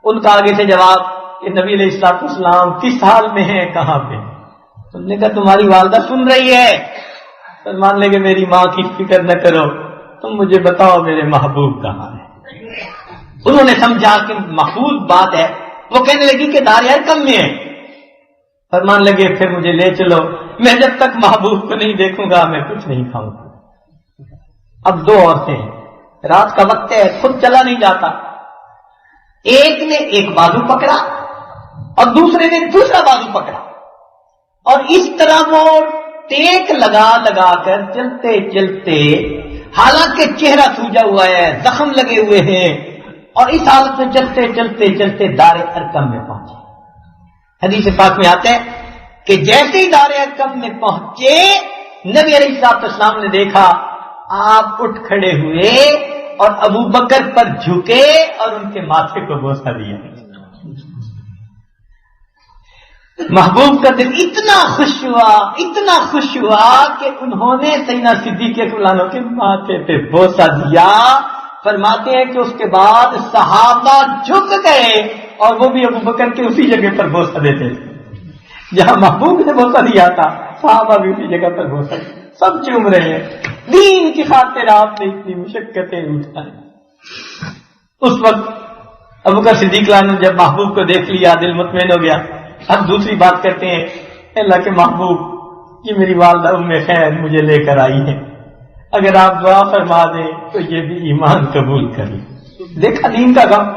ان کا آگے سے جواب کہ نبی علیہ السلام کس حال میں ہیں، کہاں پہ؟ تم نے کہا تمہاری والدہ سن رہی ہے۔ مان لے کہ میری ماں کی فکر نہ کرو، تم مجھے بتاؤ میرے محبوب کہاں ہے؟ انہوں نے سمجھا کہ محفوظ بات ہے، وہ کہنے لگی کہ دار کم میں ہے۔ فرمان لگے پھر مجھے لے چلو، میں جب تک محبوب کو نہیں دیکھوں گا میں کچھ نہیں کھاؤں گا. اب دو عورتیں ہیں, رات کا وقت ہے, خود چلا نہیں جاتا. ایک نے ایک بازو پکڑا اور دوسرے نے دوسرا بازو پکڑا, اور اس طرح وہ ٹیک لگا لگا کر چلتے چلتے, حالانکہ چہرہ سوجا ہوا ہے, زخم لگے ہوئے ہیں, اور اس حالت میں چلتے چلتے چلتے دار ارقم میں پہنچے. حدیث پاک میں آتے ہیں کہ جیسے ہی دار ارقم میں پہنچے, نبی علیہ السلام نے دیکھا, آپ اٹھ کھڑے ہوئے اور ابو بکر پر جھکے اور ان کے ماتھے کو بوسہ دیا. محبوب کا دل اتنا خوش ہوا کہ انہوں نے سیدنا صدیق اکبر عنہ کے ماتھے پہ بوسہ دیا. فرماتے ہیں کہ اس کے بعد صحابہ جھک گئے اور وہ بھی ابو بکر کے اسی جگہ پر بوسہ دیتے تھے جہاں محبوب نے بوسہ دیا تھا. صحابہ بھی اسی جگہ پر بوسہ دیا, سب چوم رہے ہیں. دین کی خاطر آپ نے اتنی مشقتیں اٹھائیں. اس وقت ابو بکر صدیق نے جب محبوب کو دیکھ لیا دل مطمئن ہو گیا. اب دوسری بات کرتے ہیں, اللہ کے محبوب, یہ میری والدہ ام خیر مجھے لے کر آئی ہے, اگر آپ دعا فرما دیں تو یہ بھی ایمان قبول کریں. دیکھا دین کا غم.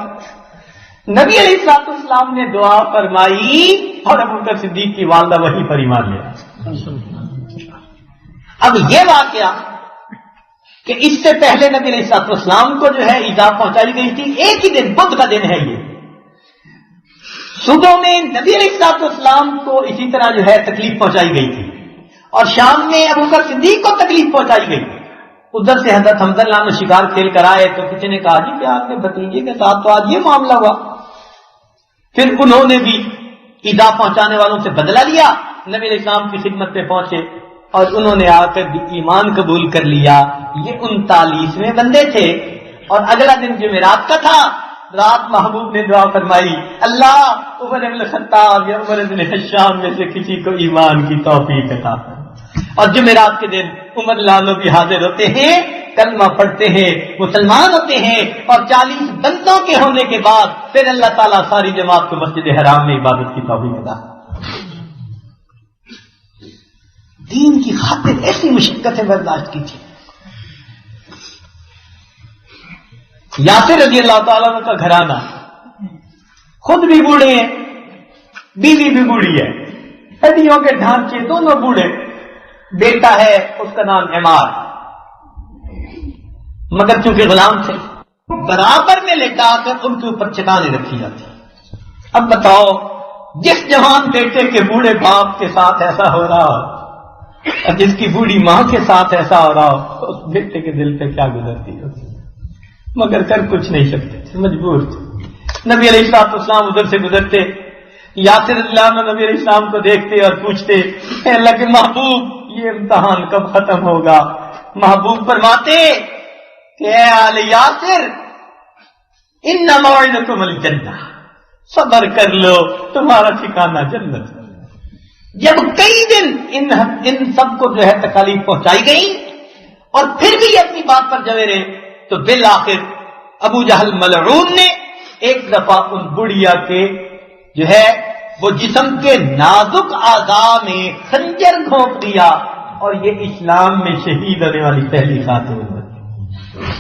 نبی علیہ السلام نے دعا فرمائی اور ابو بکر صدیق کی والدہ وہیں پر ایمان لے آئی. اب یہ واقعہ کہ اس سے پہلے نبی علیہ السلام کو جو ہے ایذا پہنچائی گئی تھی, ایک ہی دن بدھ کا دن ہے یہ. صبح میں نبی علیہ السلام کو اسی طرح جو ہے تکلیف پہنچائی گئی تھی, اور شام میں ابو بکر صدیق کو تکلیف پہنچائی گئی. ادھر سے حضرت حمزہ اللہ نے شکار کھیل کر آئے تو کسی نے کہا جی کہ آپ کے بھتیجے کے ساتھ تو آج یہ معاملہ ہوا. پھر انہوں نے بھی ایذا پہنچانے والوں سے بدلہ لیا, نبی علیہ السلام کی خدمت پہ پہنچے اور انہوں نے آ کر بھی ایمان قبول کر لیا. یہ 39ویں بندے تھے. اور اگلا دن جمعرات کا تھا. رات محبوب نے دعا فرمائی, اللہ عمر بن الخطاب یا عمر بن حشام میں سے کسی کو ایمان کی توفیق عطا فرما. اور جمعرات کے دن عمر لانو بھی حاضر ہوتے ہیں, کلمہ پڑھتے ہیں, مسلمان ہوتے ہیں, اور 40 بندوں کے ہونے کے بعد پھر اللہ تعالیٰ ساری جماعت کو مسجد حرام میں عبادت کی توفیق عطا. دین کی خاطر ایسی مشقتیں برداشت کی تھی. یاسر رضی اللہ تعالیٰ عنہ کا گھرانہ, خود بھی بوڑھے ہیں, بیوی بھی بوڑھی ہے, ہڈیوں کے ڈھانچے دونوں بوڑھے. بیٹا ہے اس کا نام عمار, مگر چونکہ غلام تھے برابر میں لٹا کر ان کے اوپر چٹانیں رکھی جاتی. اب بتاؤ, جس جوان بیٹے کے بوڑھے باپ کے ساتھ ایسا ہو رہا ہو اور جس کی بوڑھی ماں کے ساتھ ایسا ہو رہا ہو, اس بیٹے کے دل پہ کیا گزرتی ہوتی, مگر کر کچھ نہیں سکتے تھے, مجبور تھے. نبی علیہ السلام ادھر سے گزرتے, یاسر اللہ عنہ نبی علیہ السلام کو دیکھتے اور پوچھتے, اے اللہ کے محبوب یہ امتحان کب ختم ہوگا؟ محبوب فرماتے کہ اے آل یاسر ان موعدکم الجنہ, صبر کر لو تمہارا ٹھکانہ جنت. جب کئی دن ان سب کو جو ہے تکالیف پہنچائی گئی اور پھر بھی یہ اپنی بات پر جمے رہے, تو بالآخر ابو جہل ملعون نے ایک دفعہ ان بڑھیا کے جو ہے وہ جسم کے نازک اعضاء میں خنجر گھونپ دیا, اور یہ اسلام میں شہید ہونے والی پہلی خاتون بنی.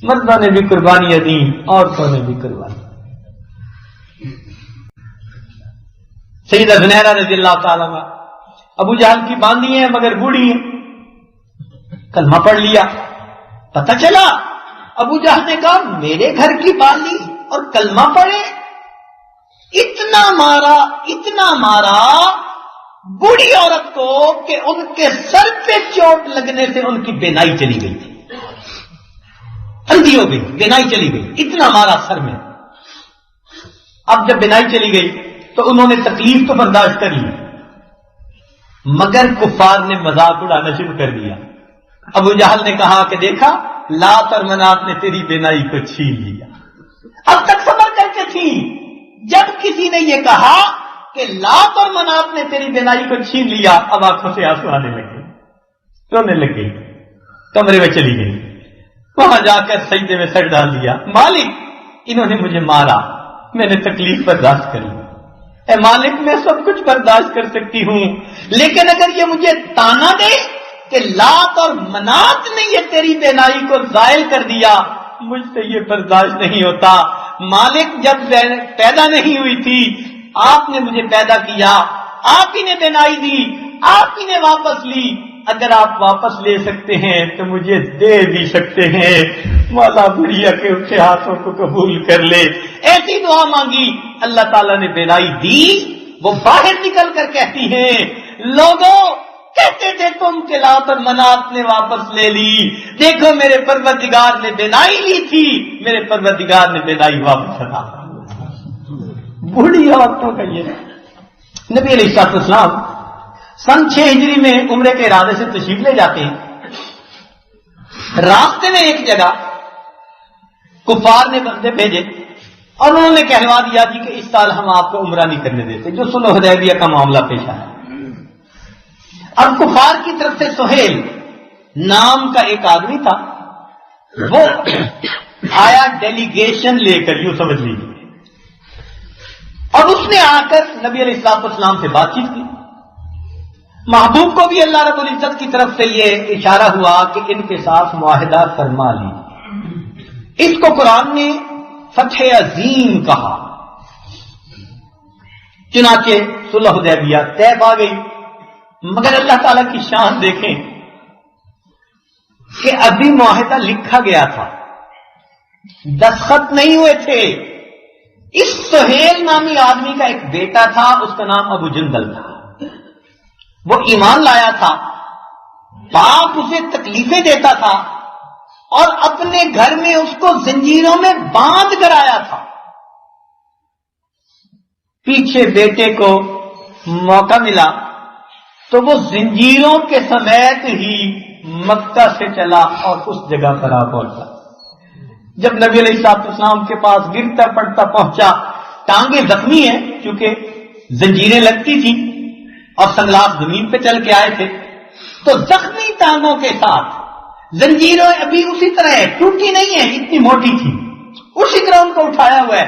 مردوں نے بھی قربانی دی, عورتوں نے بھی قربانی. سیدہ زنیرہ رضی اللہ تعالیٰ عنہ ابو جہل کی باندھی ہیں مگر بوڑھی ہیں, کلمہ پڑھ لیا. پتہ چلا ابو جہل نے کہا میرے گھر کی باندھی اور کلمہ پڑھے. اتنا مارا بوڑھی عورت کو کہ ان کے سر پہ چوٹ لگنے سے ان کی بینائی چلی گئی تھی, اندھی ہو گئی, بینائی چلی گئی, اتنا مارا سر میں. اب جب بینائی چلی گئی تو انہوں نے تکلیف تو برداشت کر لی, مگر کفار نے مذاق اڑانا شروع کر دیا. ابو جہل نے کہا کہ دیکھا لات اور منات نے تیری بینائی کو چھین لیا, اب تک صبر کر کے تھی, جب کسی نے یہ کہا کہ لات اور منات نے تیری بینائی کو چھین لیا, اب آنکھوں سے آنسو آنے لگے, رونے لگ گئی, کمرے میں چلی گئی. وہاں جا کر سجدے میں سر ڈال دیا, مالک انہوں نے مجھے مارا, میں نے تکلیف برداشت کر لی, اے مالک میں سب کچھ برداشت کر سکتی ہوں، لیکن اگر یہ مجھے تانا دے کہ لات اور منات نے یہ تیری بینائی کو زائل کر دیا، مجھ سے یہ برداشت نہیں ہوتا۔ مالک جب پیدا نہیں ہوئی تھی آپ نے مجھے پیدا کیا، آپ ہی نے بینائی دی، آپ ہی نے واپس لی، اگر آپ واپس لے سکتے ہیں تو مجھے دے بھی سکتے ہیں۔ مولا بڑھیا کے اٹھے ہاتھوں کو قبول کر لے۔ ایسی دعا مانگی، اللہ تعالیٰ نے بینائی دی۔ وہ باہر نکل کر کہتی ہیں لوگوں کہتے تھے تم کہ لات اور منات نے واپس لے لی، دیکھو میرے پروردگار نے بینائی لی تھی، میرے پروردگار نے بینائی واپس عطا کی۔ بوڑھی عورتوں کا یہ نبی علیہ السلام سن 6 ہجری میں عمرے کے ارادے سے تشریف لے جاتے ہیں۔ راستے میں ایک جگہ کفار نے بندے بھیجے اور انہوں نے کہلوا دیا جی کہ اس سال ہم آپ کو عمرہ نہیں کرنے دیتے، جو صلح حدیبیہ کا معاملہ پیش آیا۔ اب کفار کی طرف سے سہیل نام کا ایک آدمی تھا، وہ آیا ڈیلیگیشن لے کر، یوں سمجھ لیجیے، اور اس نے آ کر نبی علیہ السلام سے بات چیت کی۔ محبوب کو بھی اللہ رب العزت کی طرف سے یہ اشارہ ہوا کہ ان کے ساتھ معاہدہ فرما لیجیے۔ اس کو قرآن نے فتح عظیم کہا۔ چنانچہ صلح حدیبیہ طے پا گئی، مگر اللہ تعالی کی شان دیکھیں کہ ابھی معاہدہ لکھا گیا تھا، دستخط نہیں ہوئے تھے۔ اس سہیل نامی آدمی کا ایک بیٹا تھا، اس کا نام ابو جندل تھا، وہ ایمان لایا تھا، باپ اسے تکلیفیں دیتا تھا اور اپنے گھر میں اس کو زنجیروں میں باندھ کر آیا تھا۔ پیچھے بیٹے کو موقع ملا تو وہ زنجیروں کے سمیت ہی مکہ سے چلا اور اس جگہ پر آ پہنچا۔ جب نبی علیہ السلام کے پاس گرتا پڑتا پہنچا، ٹانگیں زخمی ہیں کیونکہ زنجیریں لگتی تھیں اور سنگلاس زمین پہ چل کے آئے تھے، تو زخمی ٹانگوں کے ساتھ زنجیریں ابھی اسی طرح ہے، ٹوٹی نہیں ہے، اتنی موٹی تھی، اسی طرح ان کو اٹھایا ہوا ہے۔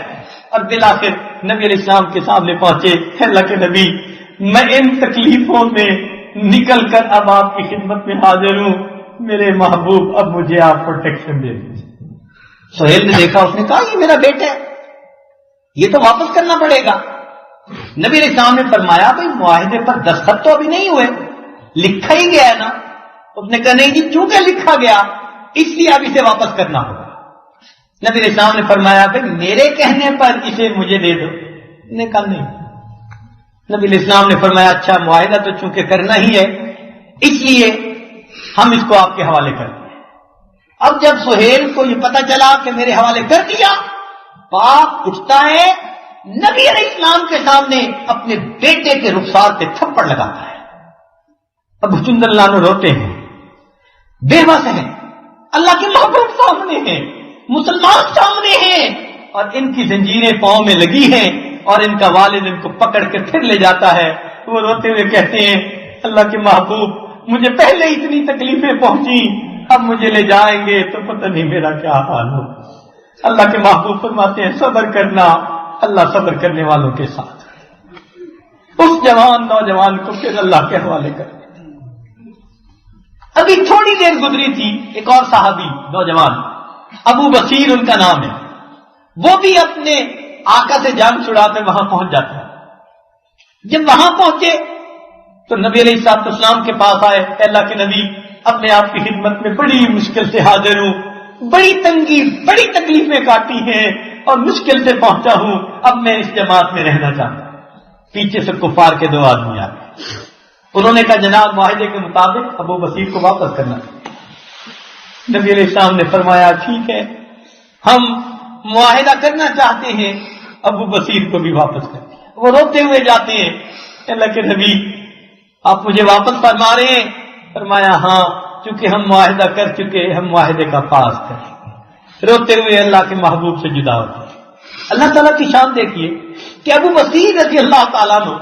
اور بالآخر نبی علیہ السلام کے سامنے پہنچے، اللہ کے نبی میں ان تکلیفوں میں نکل کر اب آپ کی خدمت میں حاضر ہوں، میرے محبوب اب مجھے آپ پروٹیکشن دے دیجیے۔ سہیل نے دیکھا، اس نے کہا یہ میرا بیٹا ہے، یہ تو واپس کرنا پڑے گا۔ نبی علیہ السلام نے فرمایا بھائی معاہدے پر دستخط تو ابھی نہیں ہوئے، لکھا ہی گیا ہے نا۔ اس نے کہا نہیں جی، چونکہ لکھا گیا اس لیے اب اسے واپس کرنا ہوگا۔ نبی علیہ السلام نے فرمایا بھائی میرے کہنے پر اسے مجھے دے دو۔ نے کہا نہیں۔ نبی علیہ السلام نے فرمایا اچھا، معاہدہ تو چونکہ کرنا ہی ہے اس لیے ہم اس کو آپ کے حوالے کر دیں۔ اب جب سہیل کو یہ پتا چلا کہ میرے حوالے کر دیا، باپ اٹھتا ہے، نبی علیہ السلام کے سامنے اپنے بیٹے کے رخسار پہ تھپڑ لگاتا ہے۔ ابو جندل لانو روتے ہیں، بے بس ہیں، اللہ کے محبوب سامنے ہیں، مسلمان سامنے ہیں، اور ان کی زنجیریں پاؤں میں لگی ہیں اور ان کا والد ان کو پکڑ کے پھر لے جاتا ہے۔ وہ روتے ہوئے کہتے ہیں اللہ کے محبوب مجھے پہلے اتنی تکلیفیں پہنچی، اب مجھے لے جائیں گے تو پتہ نہیں میرا کیا حال ہو۔ اللہ کے محبوب فرماتے ہیں صبر کرنا، اللہ صبر کرنے والوں کے ساتھ۔ اس جوان نوجوان کو پھر اللہ کے حوالے کر دیا۔ ابھی تھوڑی دیر گزری تھی، ایک اور صحابی نوجوان ابو بصیر ان کا نام ہے، وہ بھی اپنے آقا سے جان چھڑا کر وہاں پہنچ جاتا ہے۔ جب وہاں پہنچے تو نبی علیہ السلام کے پاس آئے، اللہ کے نبی اب میں آپ کی خدمت میں بڑی مشکل سے حاضر ہوں، بڑی تنگی بڑی تکلیفیں کاٹی ہیں اور مشکل سے پہنچا ہوں، اب میں اس جماعت میں رہنا چاہتا ہوں۔ پیچھے سے کفار کے 2 آدمی آ گئے، انہوں نے کہا جناب معاہدے کے مطابق ابو بصیر کو واپس کرنا۔ نبی علیہ السلام نے فرمایا ٹھیک ہے، ہم معاہدہ کرنا چاہتے ہیں، ابو بصیر کو بھی واپس کر دیا۔ وہ روتے ہوئے جاتے ہیں، اللہ کے نبی آپ مجھے واپس فرما رہے ہیں؟ فرمایا ہاں، چونکہ ہم معاہدہ کر چکے، ہم معاہدے کا پاس کریں۔ روتے ہوئے اللہ کے محبوب سے جدا ہوتے ہیں۔ اللہ تعالیٰ کی شان دیکھیے کہ ابو بصیر رضی اللہ تعالیٰ عنہ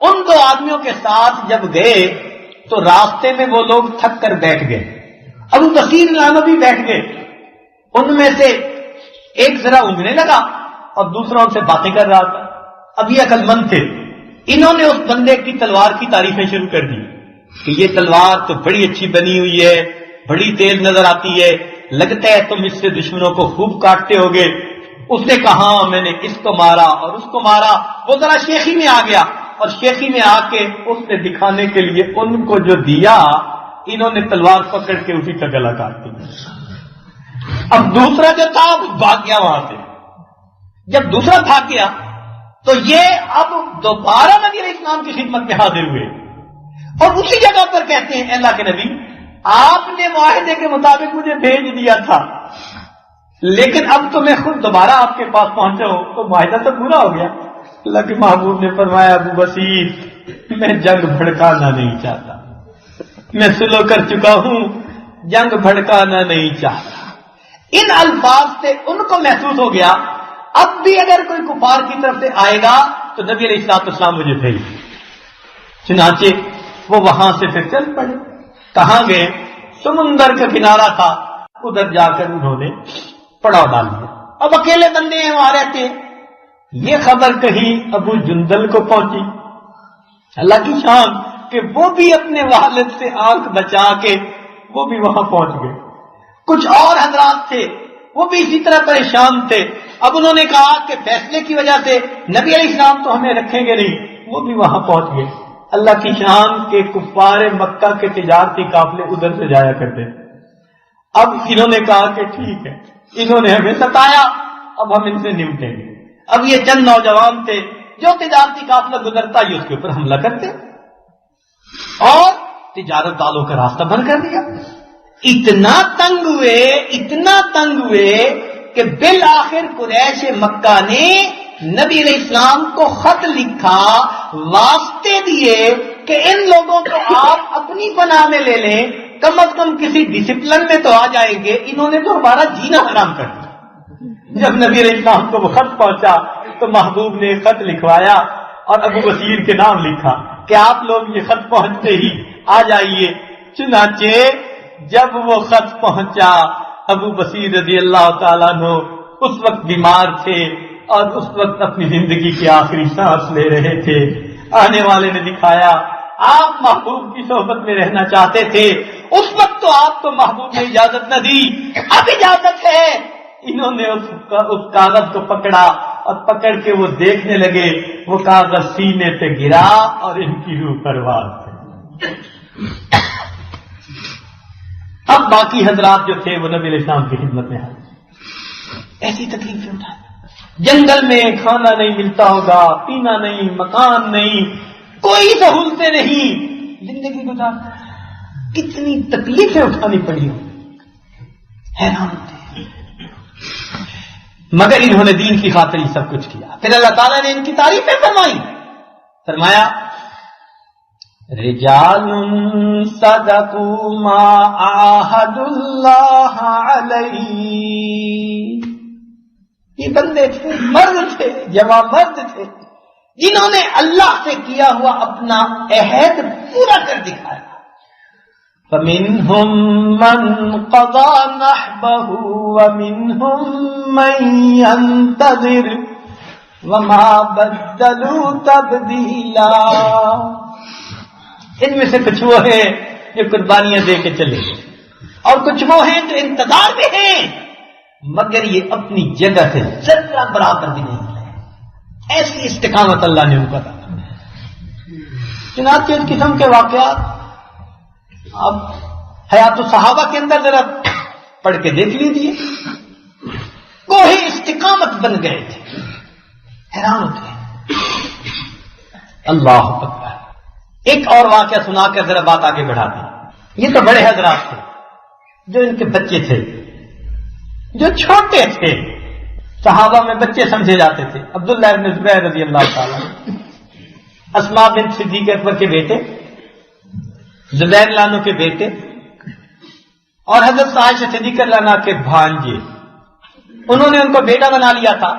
ان 2 آدمیوں کے ساتھ جب گئے تو راستے میں وہ لوگ تھک کر بیٹھ گئے، ابو بصیر لانو بھی بیٹھ گئے۔ ان میں سے ایک ذرا اونگنے لگا اور دوسرا ان سے باتیں کر رہا تھا۔ اب یہ عقل مند تھے، انہوں نے اس بندے کی تلوار کی تعریفیں شروع کر دی کہ یہ تلوار تو بڑی اچھی بنی ہوئی ہے، بڑی تیز نظر آتی ہے، لگتا ہے تم اس سے دشمنوں کو خوب کاٹتے ہوگے۔ اس نے کہا میں نے اس کو مارا اور اس کو مارا۔ وہ ذرا شیخی میں آ گیا اور شیخی میں آ کے اس نے دکھانے کے لیے ان کو جو دیا، انہوں نے تلوار پکڑ کے اسی کا گلا کاٹ دیا۔ اب دوسرا جو تھا وہ بھاگ گیا وہاں سے۔ جب دوسرا بھاگ گیا تو یہ اب دوبارہ نبی علیہ السلام کی خدمت میں حاضر ہوئے اور اسی جگہ پر کہتے ہیں اللہ کے نبی آپ نے معاہدے کے مطابق مجھے بھیج دیا تھا، لیکن اب تو میں خود دوبارہ آپ کے پاس پہنچا ہوں تو معاہدہ تو پورا ہو گیا۔ اللہ کے محبوب نے فرمایا ابو بصیر میں جنگ بھڑکانا نہیں چاہتا، میں سلو کر چکا ہوں، جنگ بھڑکانا نہیں چاہتا۔ ان الفاظ سے ان کو محسوس ہو گیا اب بھی اگر کوئی کفار کی طرف سے آئے گا تو نبی علیہ السلام مجھے بھیج۔ چنانچہ وہ وہاں سے پھر چل پڑے۔ کہاں گئے؟ سمندر کا کنارہ تھا، ادھر جا کر انہوں نے پڑاؤ ڈال دیا۔ اب اکیلے بندے ہیں وہاں رہتے ہیں۔ یہ خبر کہیں ابو جندل کو پہنچی، اللہ کی شان کہ وہ بھی اپنے والد سے آنکھ بچا کے وہ بھی وہاں پہنچ گئے۔ کچھ اور حضرات تھے وہ بھی اسی طرح پریشان تھے۔ اب انہوں نے کہا کہ فیصلے کی وجہ سے نبی علیہ السلام تو ہمیں رکھیں گے نہیں، وہ بھی وہاں پہنچ گئے۔ اللہ کی شان کے کفار مکہ کے تجارتی قافلے ادھر سے جایا کرتے۔ اب انہوں نے کہا کہ ٹھیک ہے، انہوں نے ہمیں ستایا، اب ہم ان سے نمٹیں گے۔ اب یہ چند نوجوان تھے جو تجارتی قافلہ گزرتا ہی اس کے اوپر حملہ کرتے اور تجارت والوں کا راستہ بند کر دیا۔ اتنا تنگ ہوئے کہ بالآخر قریش مکہ نے نبی علیہ السلام کو خط لکھا، واسطے دیے کہ ان لوگوں کو آپ اپنی پناہ میں لے لیں، کم از کم کسی ڈسپلن میں تو آ جائیں گے، انہوں نے تو ہمارا جینا حرام کر دیا۔ جب نبی علیہ السلام کو وہ خط پہنچا تو محبوب نے خط لکھوایا اور ابو بصیر کے نام لکھا کہ آپ لوگ یہ خط پہنچتے ہی آ جائیے۔ چنانچہ جب وہ خط پہنچا ابو بصیر رضی اللہ تعالیٰ عنہ اس وقت بیمار تھے اور اس وقت اپنی زندگی کی آخری سانس لے رہے تھے۔ آنے والے نے دکھایا آپ محبوب کی صحبت میں رہنا چاہتے تھے، اس وقت تو آپ کو محبوب نے اجازت نہ دی، اب اجازت ہے۔ انہوں نے اس کاغذ کو پکڑا اور پکڑ کے وہ دیکھنے لگے، وہ کاغذ سینے پہ گرا اور ان کی روح پرواز تھی۔ اب باقی حضرات جو تھے وہ نبی علیہ السلام کی خدمت میں آئے، ایسی تکلیفیں اٹھائیں، جنگل میں کھانا نہیں ملتا ہوگا، پینا نہیں، مکان نہیں، کوئی سہولتیں نہیں، زندگی گزار کتنی تکلیفیں اٹھانی پڑی ہوں، حیران ہوتے ہیں۔ مگر انہوں نے دین کی خاطر ہی سب کچھ کیا۔ پھر اللہ تعالیٰ نے ان کی تعریفیں فرمائی، فرمایا رجال صدقوا ما عاهدوا اللہ علیہ، یہ بندے تھے، مرد تھے، جوان مرد تھے جنہوں نے اللہ سے کیا ہوا اپنا عہد پورا کر دکھایا۔ فَمِنْهُمْ مَنْ قَضَى نَحْبَهُ وَمِنْهُمْ مَنْ يَنْتَظِرُ وَمَا بَدَّلُوا تَبْدِيلًا۔ ان میں سے کچھ وہ ہیں جو قربانیاں دے کے چلے اور کچھ وہ ہیں جو انتظار میں ہیں، مگر یہ اپنی جگہ سے ذرہ برابر بھی نہیں ہے۔ ایسی استقامت اللہ نے ان کو عطا کی۔ چنانچہ اس قسم کے واقعات اب حیات الصحابہ کے اندر ذرا پڑھ کے دیکھ لیجیے، کوئی استقامت بن گئے تھے، حیران ہوتے ہیں۔ اللہ اکبر۔ ایک اور واقعہ سنا کر ذرا بات آگے بڑھا دی۔ یہ تو بڑے حضرات تھے جو ان کے بچے تھے، جو چھوٹے تھے، صحابہ میں بچے سمجھے جاتے تھے۔ عبداللہ ابن زبیر رضی اللہ تعالیٰ، اسماء بنت صدیق اکبر کے بیٹے، زبیر لانو کے بیٹے اور حضرت عائشہ صدیقہ عنہا کے بھانجے، انہوں نے ان کو بیٹا بنا لیا تھا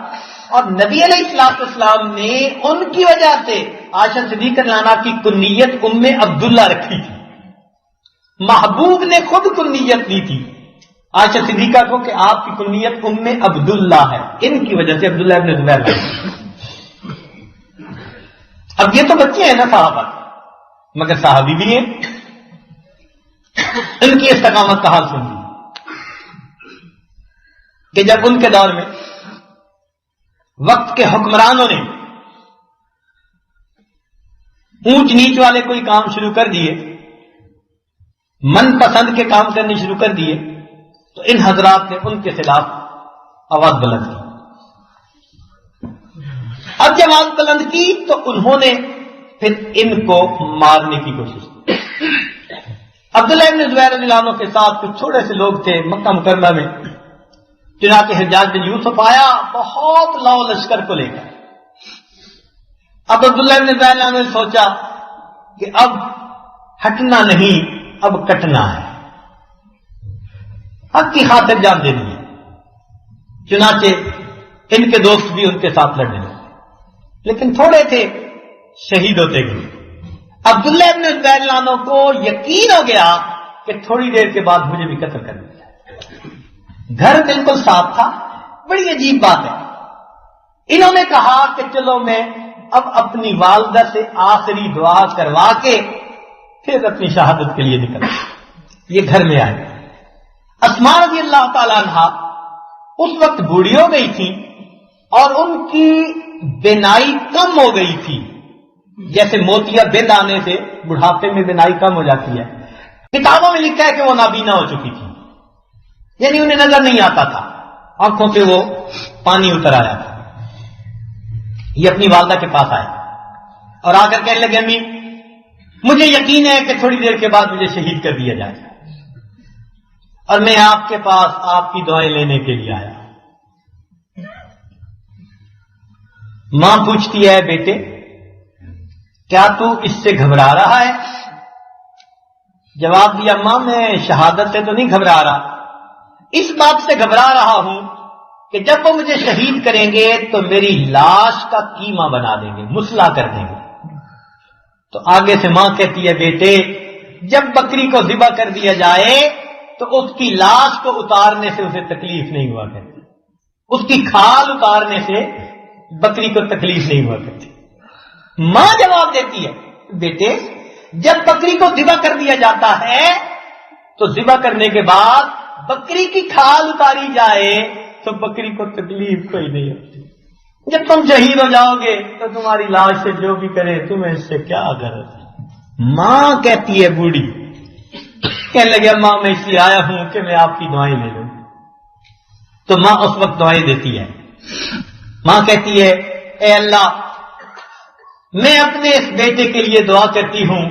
اور نبی علیہ السلام نے ان کی وجہ سے عائشہ صدیقہ عنہا کی کنیت ام عبداللہ رکھی تھی۔ محبوب نے خود کنیت دی تھی عائشہ صدیقہ کو کہ آپ کی کنیت ام عبداللہ ہے، ان کی وجہ سے عبداللہ ابن زبیر۔ اب یہ تو بچے ہیں نا صحابہ، مگر صحابی بھی ہیں، ان کی استقامت کا حال سنیے کہ جب ان کے دور میں وقت کے حکمرانوں نے اونچ نیچ والے کوئی کام شروع کر دیے، من پسند کے کام کرنے شروع کر دیے، تو ان حضرات نے ان کے خلاف آواز بلند کی۔ اب جب آواز بلند کی تو انہوں نے پھر ان کو مارنے کی کوشش کی۔ عبداللہ ابن زبیر رضی اللہ عنہ کے ساتھ کچھ چھوٹے سے لوگ تھے مکہ مکرمہ میں، چنانچہ حجاج بن یوسف آیا بہت لاؤ لشکر کو لے کر۔ اب عبداللہ ابن زبیر رضی اللہ عنہ نے سوچا کہ اب ہٹنا نہیں، اب کٹنا ہے، حق کی خاطر جان دینی ہے۔ چنانچہ ان کے دوست بھی ان کے ساتھ لڑنے لگے، لیکن تھوڑے تھے، شہید ہوتے گئے۔ عبداللہ ابن زبیر رضی اللہ عنہ کو یقین ہو گیا کہ تھوڑی دیر کے بعد مجھے بھی قتل کر دیا۔ گھر بالکل صاف تھا۔ بڑی عجیب بات ہے، انہوں نے کہا کہ چلو میں اب اپنی والدہ سے آخری دعا کروا کے پھر اپنی شہادت کے لیے نکل۔ یہ گھر میں آئے۔ اسماء رضی اللہ تعالیٰ عنہا اس وقت بوڑھی ہو گئی تھی اور ان کی بینائی کم ہو گئی تھی، جیسے موتیا بند آنے سے بڑھاپے میں بینائی کم ہو جاتی ہے۔ کتابوں میں لکھا ہے کہ وہ نابینا ہو چکی تھی، یعنی انہیں نظر نہیں آتا تھا، آنکھوں سے وہ پانی اتر آیا تھا۔ یہ اپنی والدہ کے پاس آئے اور آ کر کہنے لگے امی مجھے یقین ہے کہ تھوڑی دیر کے بعد مجھے شہید کر دیا جائے گا، اور میں آپ کے پاس آپ کی دعائیں لینے کے لیے آیا۔ ماں پوچھتی ہے بیٹے کیا تو اس سے گھبرا رہا ہے؟ جواب دیا ماں میں شہادت سے تو نہیں گھبرا رہا، اس بات سے گھبرا رہا ہوں کہ جب وہ مجھے شہید کریں گے تو میری لاش کا قیمہ بنا دیں گے، مسلح کر دیں گے۔ تو آگے سے ماں کہتی ہے بیٹے جب بکری کو ذبح کر دیا جائے تو اس کی لاش کو اتارنے سے اسے تکلیف نہیں ہوا کرتی، اس کی کھال اتارنے سے بکری کو تکلیف نہیں ہوا کرتی۔ ماں جواب دیتی ہے بیٹے جب بکری کو ذبح کر دیا جاتا ہے تو ذبح کرنے کے بعد بکری کی کھال اتاری جائے تو بکری کو تکلیف کوئی نہیں ہوتی، جب تم شہید ہو جاؤ گے تو تمہاری لاش سے جو بھی کرے تمہیں اس سے کیا غرض ہے۔ ماں کہتی ہے بوڑھی کہنے لگے ماں میں اس لیے آیا ہوں کہ میں آپ کی دعائیں لے لوں۔ تو ماں اس وقت دعائیں دیتی ہے۔ ماں کہتی ہے اے اللہ میں اپنے اس بیٹے کے لیے دعا کرتی ہوں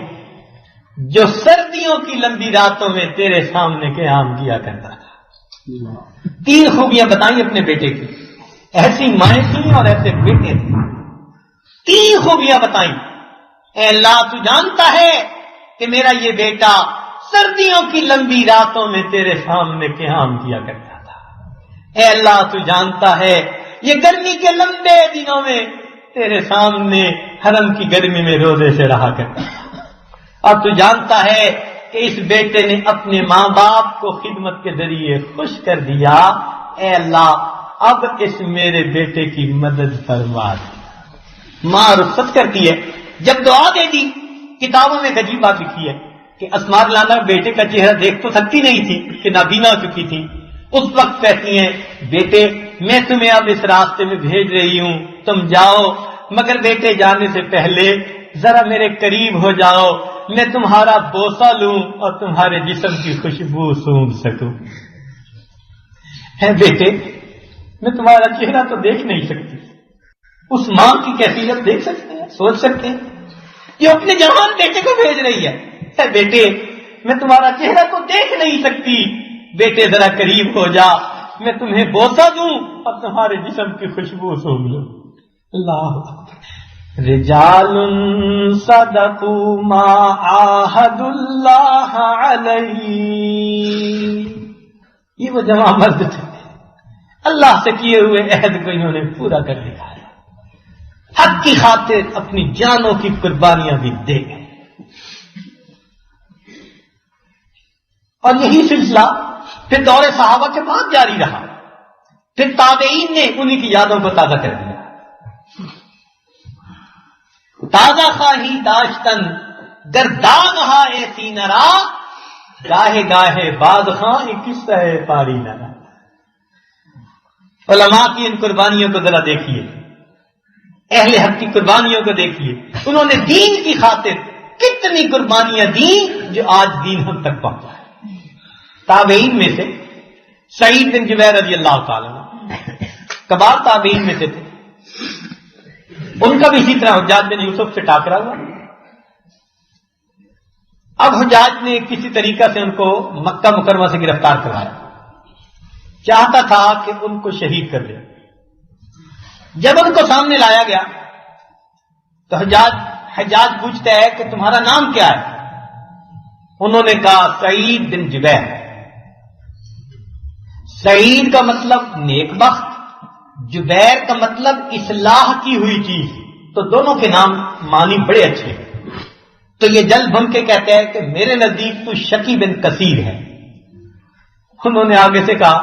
جو سردیوں کی لمبی راتوں میں تیرے سامنے قیام کیا کرتا تھا۔ 3 خوبیاں بتائیں اپنے بیٹے کی، ایسی مائیں تھیں اور ایسے بیٹے تھے، 3 خوبیاں بتائیں۔ اے اللہ تو جانتا ہے کہ میرا یہ بیٹا سردیوں کی لمبی راتوں میں تیرے سامنے قیام کیا کرتا تھا۔ اے اللہ تو جانتا ہے یہ گرمی کے لمبے دنوں میں تیرے سامنے حرم کی گرمی میں روزے سے رہا کرتا تھا، اور تو جانتا ہے کہ اس بیٹے نے اپنے ماں باپ کو خدمت کے ذریعے خوش کر دیا۔ اے اللہ اب اس میرے بیٹے کی مدد فرما دے۔ ماں رخصت کرتی ہے۔ جب دعا دے دی، کتابوں میں عجیب بات لکھی ہے کہ اسماء لانا بیٹے کا چہرہ دیکھ تو سکتی نہیں تھی کہ نابینا ہو چکی تھی، اس وقت کہتی ہیں بیٹے میں تمہیں اب اس راستے میں بھیج رہی ہوں، تم جاؤ، مگر بیٹے جانے سے پہلے ذرا میرے قریب ہو جاؤ، میں تمہارا بوسہ لوں اور تمہارے جسم کی خوشبو سونگھ سکوں۔ ہے بیٹے میں تمہارا چہرہ تو دیکھ نہیں سکتی، اس ماں کی کیفیت دیکھ سکتے ہیں، سوچ سکتے ہیں جو اپنے جوان بیٹے کو بھیج رہی ہے۔ ہے بیٹے میں تمہارا چہرہ تو دیکھ نہیں سکتی، بیٹے ذرا قریب ہو جا، میں تمہیں بوسہ دوں اور تمہارے جسم کی خوشبو سونگھ لوں۔ اللہ رجال صدقوا ما عاهدوا اللہ علیہ، یہ وہ جوان مرد تھے اللہ سے کیے ہوئے عہد کو انہوں نے پورا کر دکھایا، حق کی خاطر اپنی جانوں کی قربانیاں بھی دے گئے۔ اور یہی سلسلہ پھر دور صحابہ کے بعد جاری رہا، پھر تابعین نے انہی کی یادوں کو تازہ کر دیا۔ تازہ خواہی داشتن گرداغ اے سینرا گاہے گاہے باز خاں قصہ ہے پاری نرا. علماء کی ان قربانیوں کو ذرا دیکھیے، اہل حق کی قربانیوں کو دیکھیے. انہوں نے دین کی خاطر کتنی قربانیاں دیں جو آج دین ہم تک پہنچا ہے. تابعین میں سے سعید بن جبیر رضی اللہ تعالیٰ کبار تابعین میں سے تھے. ان کا بھی اسی طرح حجاج بن یوسف سے ٹاکرا ہوا. اب حجاج نے کسی طریقہ سے ان کو مکہ مکرمہ سے گرفتار کروایا، چاہتا تھا کہ ان کو شہید کر دے. جب ان کو سامنے لایا گیا تو حجاج پوچھتا ہے کہ تمہارا نام کیا ہے؟ انہوں نے کہا سعید بن جبیر. سعید کا مطلب نیک بخت، جبیر کا مطلب اصلاح کی ہوئی چیز، تو دونوں کے نام معنی بڑے اچھے ہیں. تو یہ جلد بن کے کہتے ہیں کہ میرے نزدیک تو شکی بن کثیر ہے. انہوں نے آگے سے کہا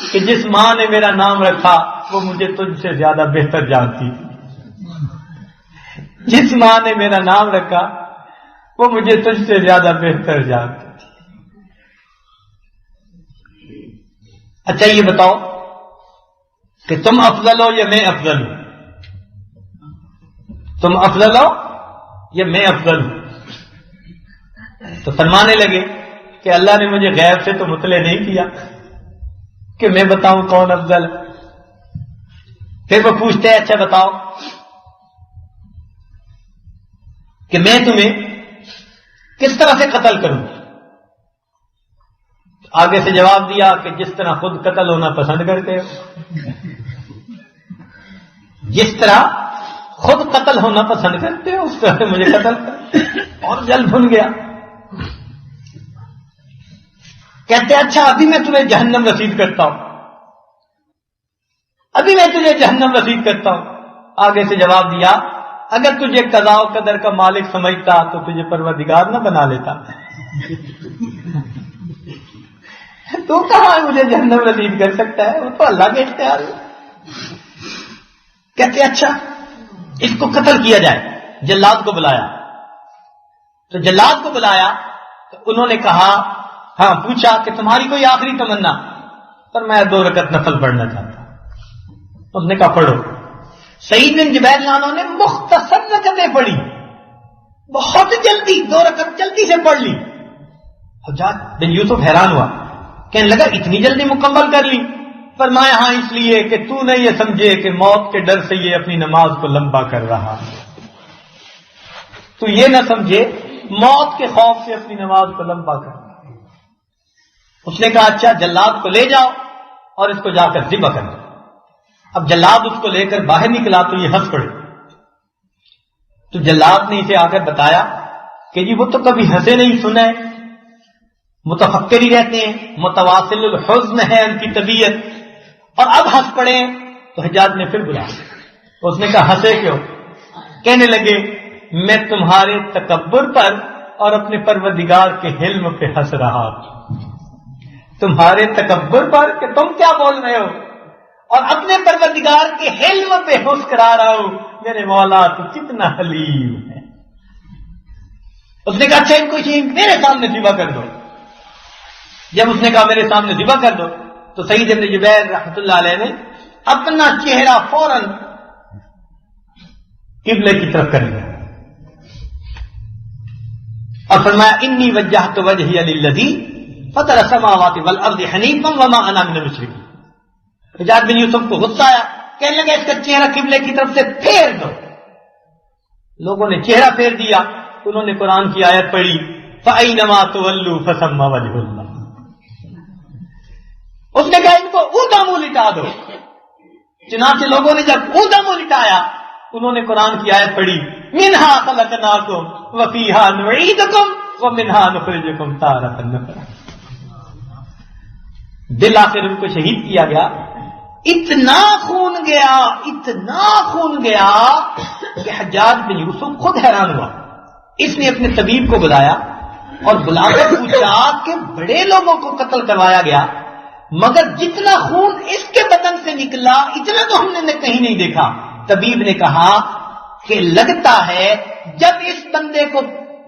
کہ جس ماں نے میرا نام رکھا وہ مجھے تجھ سے زیادہ بہتر جانتی تھی. جس ماں نے میرا نام رکھا وہ مجھے تجھ سے زیادہ بہتر جانتی تھی. اچھا یہ بتاؤ کہ تم افضل ہو یا میں افضل ہوں؟ تم افضل ہو یا میں افضل ہوں؟ تو فرمانے لگے کہ اللہ نے مجھے غیب سے تو مطلع نہیں کیا کہ میں بتاؤں کون افضل ہے. پھر وہ پوچھتے ہیں اچھا بتاؤ کہ میں تمہیں کس طرح سے قتل کروں؟ آگے سے جواب دیا کہ جس طرح خود قتل ہونا پسند کرتے ہو، جس طرح خود قتل ہونا پسند کرتے ہو اس طرح سے مجھے قتل کر. اور جلد بھن گیا. کہتے اچھا ابھی میں تمہیں جہنم رسید کرتا ہوں، ابھی میں تجھے جہنم رسید کرتا ہوں. آگے سے جواب دیا اگر تجھے قضاء و قدر کا مالک سمجھتا تو تجھے پروردگار نہ بنا لیتا. تو کہاں مجھے جہنم رسید کر سکتا ہے، وہ تو اللہ کے اختیار ہے. کہتے اچھا اس کو قتل کیا جائے. جلاد کو بلایا، تو جلاد کو بلایا تو انہوں نے کہا ہاں پوچھا کہ تمہاری کوئی آخری تمنا؟ پر میں 2 رکعت نفل پڑھنا چاہتا ہوں. اس نے کہا پڑھو. سعید بن جبیر لانوں نے مختصر رکعتیں پڑھی، بہت جلدی 2 رکعت جلدی سے پڑھ لی. حجاج بن یوسف حیران ہوا، کہنے لگا اتنی جلدی مکمل کر لی؟ فرمایا ہاں اس لیے کہ تو نہ یہ سمجھے کہ موت کے ڈر سے یہ اپنی نماز کو لمبا کر رہا، تو یہ نہ سمجھے موت کے خوف سے اپنی نماز کو لمبا کر رہا. اس نے کہا اچھا جلاد کو لے جاؤ اور اس کو جا کر ذبح کر دو. اب جلاد اس کو لے کر باہر نکلا تو یہ ہنس پڑے. تو جلاد نے اسے آ کر بتایا کہ جی وہ تو کبھی ہنسے نہیں سنے، متفکر ہی رہتے ہیں، متواصل الحزن ہے ان کی طبیعت، اور اب ہنس پڑے. تو حجاج نے پھر بلایا. اس نے کہا ہنسے کیوں؟ کہنے لگے میں تمہارے تکبر پر اور اپنے پروردگار کے حلم پہ ہنس رہا ہوں. تمہارے تکبر پر کہ تم کیا بول رہے ہو، اور اپنے پروردگار کے حلم پہ ہنس کرا رہا ہوں. میرے مولا تو کتنا حلیم ہے. اس نے کہا اچھا ان کو میرے سامنے ذبح کر دو. جب اس نے کہا میرے سامنے ذبح کر دو تو سعید بن جبیر رحمۃ اللہ علیہ نے اپنا چہرہ فوراً قبلے کی طرف کر لیا اور فرمایا انی وجہت وجہی للذی فطر السماوات والارض حنیفا وما انا من المشرکین. حجاج بن یوسف کو غصہ آیا، کہنے لگا اس کا چہرہ قبلے کی طرف سے پھیر دو. لوگوں نے چہرہ پھیر دیا. انہوں نے قرآن کی آیت پڑھی فَأَيْنَمَا تُوَلُّوا فَثَمَّ وَجْهُ اللَّهِ. اس نے کہا ان کو اوندا منہ لٹا دو. چنانچہ لوگوں نے جب اوندا منہ لٹایا انہوں نے قرآن کی آیت پڑھی مِنْهَا خَلَقْنَاكُمْ وَفِيهَا نُعِيدُكُمْ وَمِنْهَا نُخْرِجُكُمْ تَارَةً أُخْرَىٰ. بالآخر ان کو شہید کیا گیا. اتنا خون گیا کہ حجاج بن یوسف خود حیران ہوا. اس نے اپنے طبیب کو بلایا اور بلا کر پوچھا کہ بڑے لوگوں کو قتل کروایا گیا مگر جتنا خون اس کے بدن سے نکلا اتنا تو ہم نے کہیں نہیں دیکھا. طبیب نے کہا کہ لگتا ہے جب اس بندے کو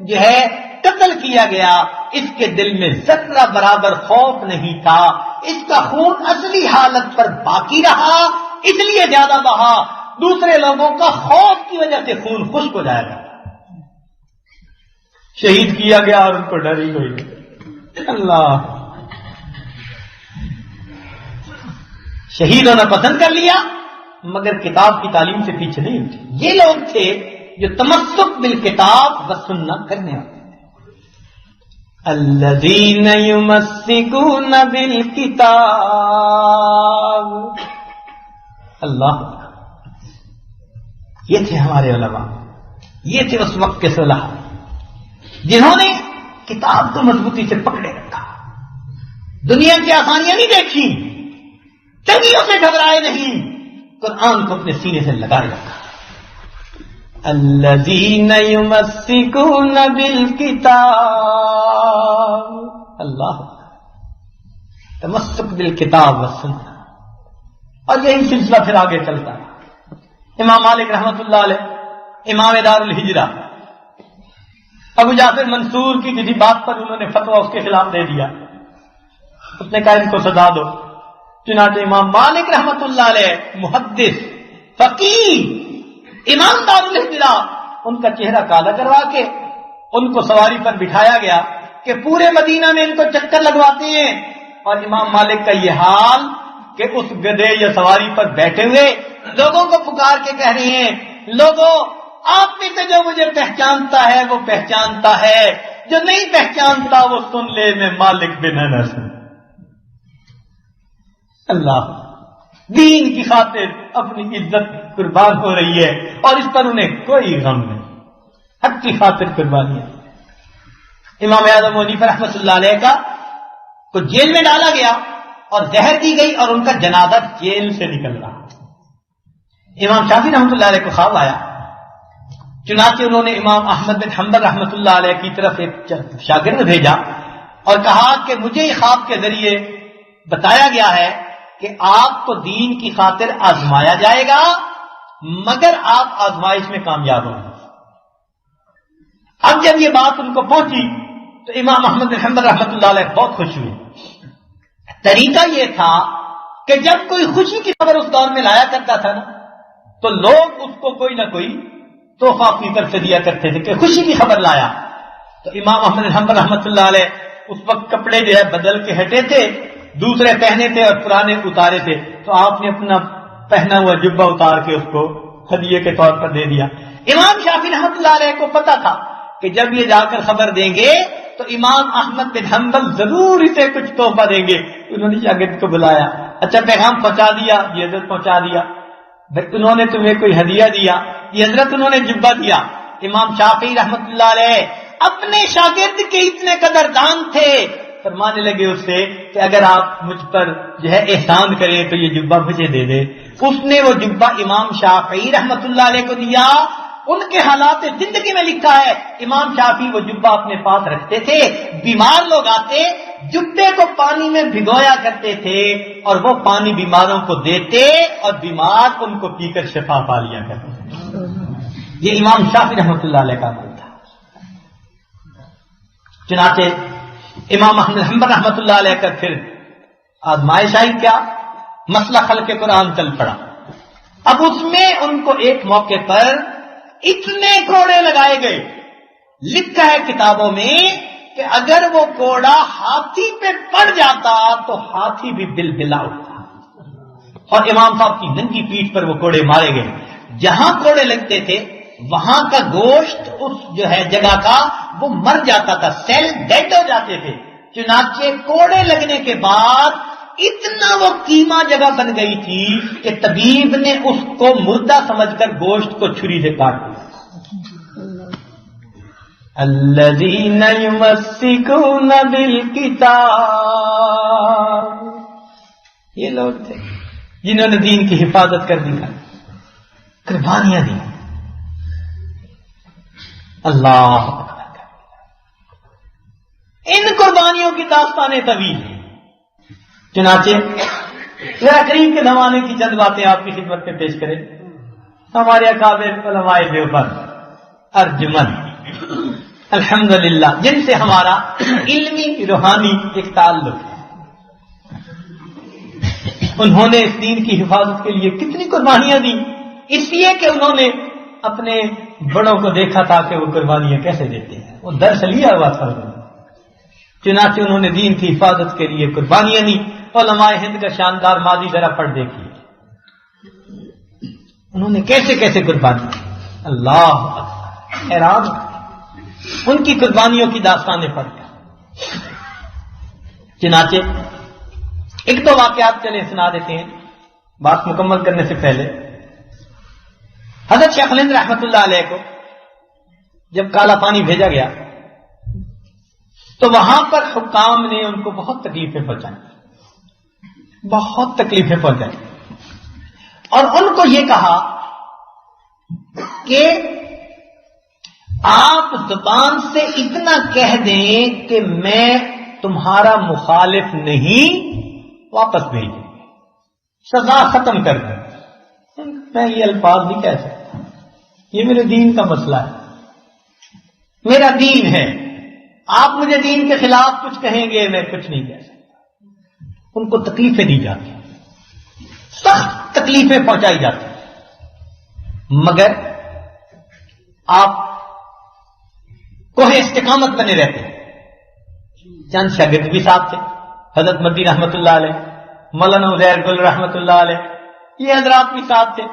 جو ہے قتل کیا گیا اس کے دل میں ذرہ برابر خوف نہیں تھا، اس کا خون اصلی حالت پر باقی رہا، اس لیے زیادہ بہا، دوسرے لوگوں کا خوف کی وجہ سے خون خشک ہو جائے گا، شہید کیا گیا اور ان کو ڈر ہی ہوئی۔ اللہ، شہید ہونا پسند کر لیا مگر کتاب کی تعلیم سے پیچھے نہیں اٹھے۔ یہ لوگ تھے جو تمسک بالکتاب و سنت کرنے والے تھے۔ الذین یمسکون بالکتاب، اللہ، یہ تھے ہمارے علماء، یہ تھے اس وقت کے صلاح جنہوں نے کتاب کو مضبوطی سے پکڑے رکھا، دنیا کی آسانیاں نہیں دیکھی، تنگیوں سے گھبرائے نہیں، قرآن کو اپنے سینے سے لگائے رکھا۔ الذین یمسکون بالکتاب، اللہ، تمسک بالکتاب والسنہ، اور یہی سلسلہ پھر آگے چلتا ہے۔ امام مالک رحمۃ اللہ علیہ، امام دار الہجرہ، ابو جعفر منصور کی کسی بات پر انہوں نے فتویٰ اس کے خلاف دے دیا، اس نے کہا ان کو سزا دو۔ چنانچہ امام مالک رحمۃ اللہ علیہ، محدث، فقیہ، امام دار الہجرہ، ان کا چہرہ کالا کروا کے ان کو سواری پر بٹھایا گیا کہ پورے مدینہ میں ان کو چکر لگواتے ہیں، اور امام مالک کا یہ حال کہ اس گدھے یا سواری پر بیٹھے ہوئے لوگوں کو پکار کے کہہ رہے ہیں، لوگوں آپ میں سے جو مجھے پہچانتا ہے وہ پہچانتا ہے، جو نہیں پہچانتا وہ سن لے، میں مالک بن انس ہوں۔ اللہ، دین کی خاطر اپنی عزت قربان ہو رہی ہے اور اس پر انہیں کوئی غم نہیں، حق کی خاطر قربانی ہے۔ امام اعظم ابو حنیفہ رحمۃ اللہ علیہ کا کو جیل میں ڈالا گیا اور زہر دی گئی اور ان کا جنازہ جیل سے نکل رہا۔ امام شافعی رحمۃ اللہ علیہ کو خواب آیا، چنانچہ انہوں نے امام احمد بن حنبل رحمۃ اللہ علیہ کی طرف ایک شاگرد بھیجا اور کہا کہ مجھے یہ خواب کے ذریعے بتایا گیا ہے کہ آپ کو دین کی خاطر آزمایا جائے گا مگر آپ آزمائش میں کامیاب ہوں گے۔ اب جب یہ بات ان کو پہنچی تو امام احمد بن حنبل رحمۃ اللہ علیہ بہت خوش ہوئے۔ طریقہ یہ تھا کہ جب کوئی خوشی کی خبر اس دور میں لایا کرتا تھا نا تو لوگ اس کو کوئی نہ کوئی تحفہ اپنی طرف سے دیا کرتے تھے کہ خوشی کی خبر لایا۔ تو امام احمد بن حنبل رحمۃ اللہ علیہ اس وقت کپڑے جو ہے بدل کے ہٹے تھے، دوسرے پہنے تھے اور پرانے اتارے تھے، تو آپ نے اپنا پہنا ہوا جبہ اتار کے اس کو ہدیے کے طور پر دے دیا۔ امام شافعی رحمۃ اللہ علیہ کو پتا تھا کہ جب یہ جا کر خبر دیں گے تو امام احمد بن حنبل ضرور اسے کچھ تحفہ دیں گے۔ انہوں نے شاگرد کو بلایا، اچھا پیغام پہنچا دیا؟ یہ حضرت پہنچا دیا۔ انہوں نے تمہیں کوئی ہدیہ دیا؟ یہ حضرت انہوں نے جبہ دیا۔ امام شافعی رحمۃ اللہ علیہ اپنے شاگرد کے اتنے قدردان تھے، فرمانے لگے اس سے کہ اگر آپ مجھ پر جو ہے احسان کریں تو یہ جبہ مجھے دے دے۔ اس نے وہ جبہ امام شافعی رحمۃ اللہ علیہ کو دیا۔ ان کے حالات زندگی میں لکھا ہے امام شافعی وہ جبہ اپنے پاس رکھتے تھے، بیمار لوگ آتے جبے کو پانی میں بھگویا کرتے تھے اور وہ پانی بیماروں کو دیتے اور بیمار ان کو پی کر شفا پا لیا کرتے تھے۔ یہ امام شافعی رحمۃ اللہ علیہ کا عمل تھا۔ چنانچہ امام احمد بن حنبل رحمۃ اللہ علیہ کا پھر آزمائش آئی، کیا مسئلہ خلق قرآن چل پڑا۔ اب اس میں ان کو ایک موقع پر اتنے کوڑے لگائے گئے، لکھا ہے کتابوں میں کہ اگر وہ کوڑا ہاتھی پہ پڑ جاتا تو ہاتھی بھی بلبلا اٹھتا، اور امام صاحب کی ننگی پیٹھ پر وہ کوڑے مارے گئے۔ جہاں کوڑے لگتے تھے وہاں کا گوشت اس جو ہے جگہ کا وہ مر جاتا تھا، سیل ڈیڈ ہو جاتے تھے۔ چنانچہ کوڑے لگنے کے بعد اتنا وہ قیمہ جگہ بن گئی تھی کہ طبیب نے اس کو مردہ سمجھ کر گوشت کو چھری سے کاٹ دیا۔ الذین یمسکون بالکتاب، یہ لوگ تھے جنہوں نے دین کی حفاظت کر دی، قربانیاں دی۔ اللہ، ان قربانیوں کی داستانیں طویل ہیں۔ چنانچہ ذرا کریم کے زمانے کی چند باتیں آپ کی خدمت میں پیش کریں۔ ہمارے اکابر علماء دیوبند ارجمند الحمدللہ جن سے ہمارا علمی روحانی ایک تعلق ہے، انہوں نے اس دین کی حفاظت کے لیے کتنی قربانیاں دی، اس لیے کہ انہوں نے اپنے بڑوں کو دیکھا تھا کہ وہ قربانیاں کیسے دیتے ہیں، وہ درس لیا ہوا تھا انہوں نے، چنانچہ انہوں نے دین کی حفاظت کے لیے قربانیاں دی۔ علماء ہند کا شاندار ماضی ذرا پڑھ دیکھیے، انہوں نے کیسے کیسے قربانی کی، اللہ اکبر، حیران ان کی قربانیوں کی داستانیں پڑھ کر۔ چنانچہ ایک دو واقعات چلے سنا دیتے ہیں بات مکمل کرنے سے پہلے۔ حضرت شیخ الہند رحمت اللہ علیہ کو جب کالا پانی بھیجا گیا تو وہاں پر حکام نے ان کو بہت تکلیفیں پہنچائیں، بہت تکلیفیں پہنچائیں، اور ان کو یہ کہا کہ آپ زبان سے اتنا کہہ دیں کہ میں تمہارا مخالف نہیں، واپس بھیج دیں، سزا ختم کر دیں۔ میں یہ الفاظ نہیں کہہ سکتا، یہ میرے دین کا مسئلہ ہے، میرا دین ہے، آپ مجھے دین کے خلاف کچھ کہیں گے میں کچھ نہیں کہہ سکتا۔ ان کو تکلیفیں دی جاتی، سخت تکلیفیں پہنچائی جاتی، مگر آپ کوہ استقامت بنے رہتے۔ چند شاگرد بھی ساتھ تھے، حضرت مدی رحمت اللہ علیہ، مولانا عزیر گل رحمت اللہ علیہ، یہ حضرات بھی ساتھ تھے۔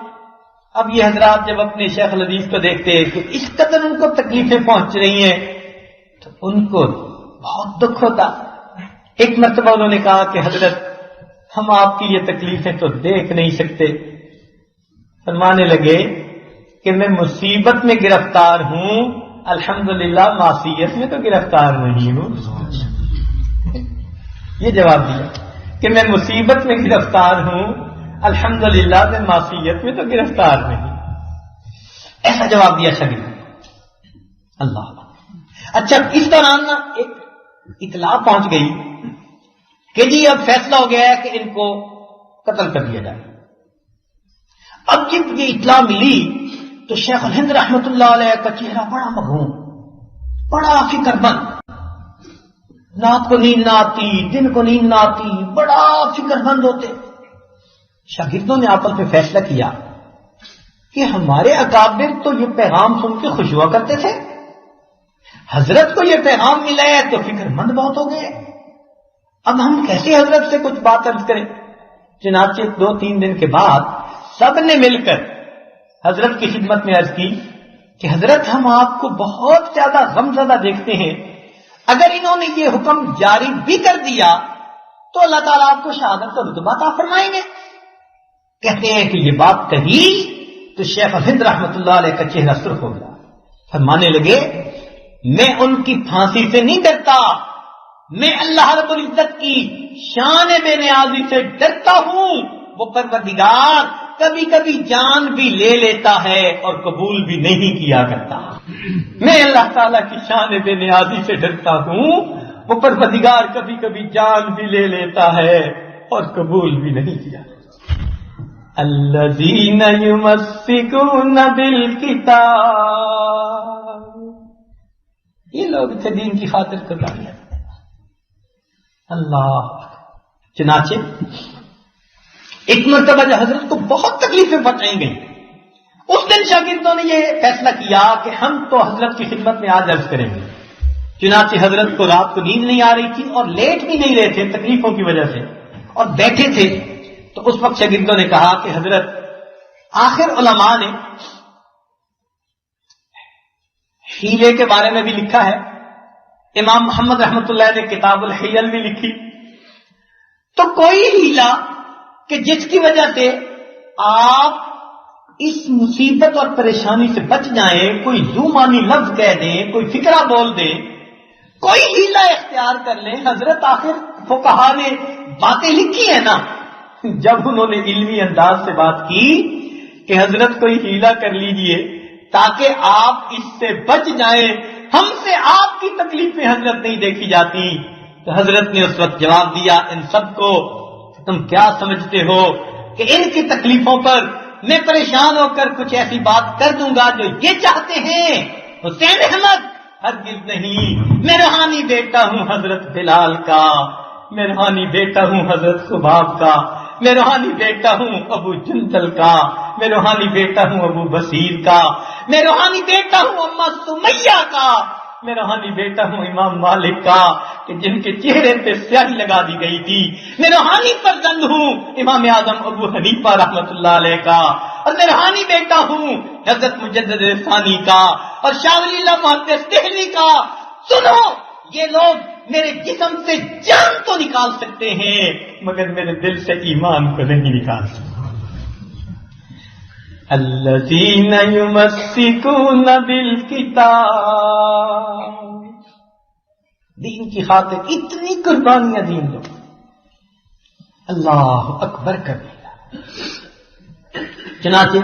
اب یہ حضرات جب اپنے شیخ الحدیث کو دیکھتے کہ اس قدر ان کو تکلیفیں پہنچ رہی ہیں تو ان کو بہت دکھ ہوتا۔ ایک مرتبہ انہوں نے کہا کہ حضرت ہم آپ کی یہ تکلیفیں تو دیکھ نہیں سکتے۔ فرمانے لگے کہ میں مصیبت میں گرفتار ہوں، الحمدللہ معصیت میں تو گرفتار نہیں ہوں۔ یہ جواب دیا کہ میں مصیبت میں گرفتار ہوں، الحمدللہ میں معصیت میں تو گرفتار نہیں۔ ایسا جواب دیا شاگرد۔ اللہ اچھا، اس دوران نا ایک اطلاع پہنچ گئی کہ جی اب فیصلہ ہو گیا ہے کہ ان کو قتل کر دیا جائے۔ اب جب یہ اطلاع ملی تو شیخ الہند رحمت اللہ علیہ کا چہرہ بڑا مغموم، بڑا فکر مند، رات کو نیند نہ آتی، دن کو نیند نہ آتی، بڑا فکر مند ہوتے۔ شاگردوں نے آپس میں فیصلہ کیا کہ ہمارے اکابر تو یہ پیغام سن کے خوش ہوا کرتے تھے، حضرت کو یہ پیغام ملا ہے تو فکر مند بہت ہو گئے، اب ہم کیسے حضرت سے کچھ بات عرض کریں۔ چنانچہ 2-3 دن کے بعد سب نے مل کر حضرت کی خدمت میں عرض کی کہ حضرت ہم آپ کو بہت زیادہ غمزدہ دیکھتے ہیں، اگر انہوں نے یہ حکم جاری بھی کر دیا تو اللہ تعالیٰ آپ کو شہادت کا رتبہ عطا فرمائیں گے۔ کہتے ہیں کہ یہ بات کہی تو شیخ الہند رحمت اللہ علیہ کا چہرہ سرخ ہو گیا، فرمانے لگے میں ان کی پھانسی سے نہیں ڈرتا، میں اللہ رب العزت کی شان بے نیازی سے ڈرتا ہوں، وہ پروردگار کبھی کبھی جان بھی لے لیتا ہے اور قبول بھی نہیں کیا کرتا۔ میں اللہ تعالیٰ کی شان بے نیازی سے ڈرتا ہوں، وہ پروردگار کبھی کبھی جان بھی لے لیتا ہے اور قبول بھی نہیں کیا۔ الذین یمسکون بالکتاب، یہ لوگ تھے دین کی خاطر قربانیاں۔ اللہ چنانچہ ایک مرتبہ جو حضرت کو بہت تکلیفیں پہنچائی گئیں، اس دن شاگردوں نے یہ فیصلہ کیا کہ ہم تو حضرت کی خدمت میں آج عرض کریں گے۔ چنانچہ حضرت کو رات کو نیند نہیں آ رہی تھی اور لیٹ بھی نہیں رہے تھے تکلیفوں کی وجہ سے، اور بیٹھے تھے، تو اس وقت شاگردوں نے کہا کہ حضرت آخر علماء نے ہیلے کے بارے میں بھی لکھا ہے، امام محمد رحمت اللہ نے کتاب الحیل بھی لکھی، تو کوئی ہیلا کہ جس کی وجہ سے آپ اس مصیبت اور پریشانی سے بچ جائیں، کوئی زومانی لفظ کہہ دیں، کوئی فکرہ بول دیں، کوئی ہیلا اختیار کر لیں۔ حضرت آخر فقہا نے باتیں لکھی ہیں نا، جب انہوں نے علمی انداز سے بات کی کہ حضرت کوئی ہیلا کر لیجئے تاکہ آپ اس سے بچ جائیں، ہم سے آپ کی تکلیفیں حضرت نہیں دیکھی جاتی، تو حضرت نے اس وقت جواب دیا ان سب کو تم کیا سمجھتے ہو کہ ان کی تکلیفوں پر میں پریشان ہو کر کچھ ایسی بات کر دوں گا جو یہ چاہتے ہیں، حسین احمد ہرگز نہیں، میں روحانی بیٹا ہوں حضرت بلال کا، میں روحانی بیٹا ہوں حضرت خباب کا، میں روحانی بیٹا ہوں ابو جندل کا، میں روحانی بیٹا ہوں ابو بصیر کا، میں روحانی بیٹا ہوں اما سمیہ کا، میں روحانی بیٹا ہوں امام مالک کا کہ جن کے چہرے پہ سیاہی لگا دی گئی تھی، میں روحانی فرزند ہوں امام اعظم ابو حنیفہ رحمۃ اللہ علیہ کا، اور میں روحانی بیٹا ہوں حضرت مجدد ثانی کا اور شاہ ولی اللہ محدث دہلوی کا۔ سنو، یہ لوگ میرے جسم سے جان تو نکال سکتے ہیں مگر میرے دل سے ایمان کو نہیں نکال سکتے۔ الذین یمسکون بالکتاب، دین کی خاطر اتنی قربانیاں دین دو، اللہ اکبر کر دیا۔ چنانچہ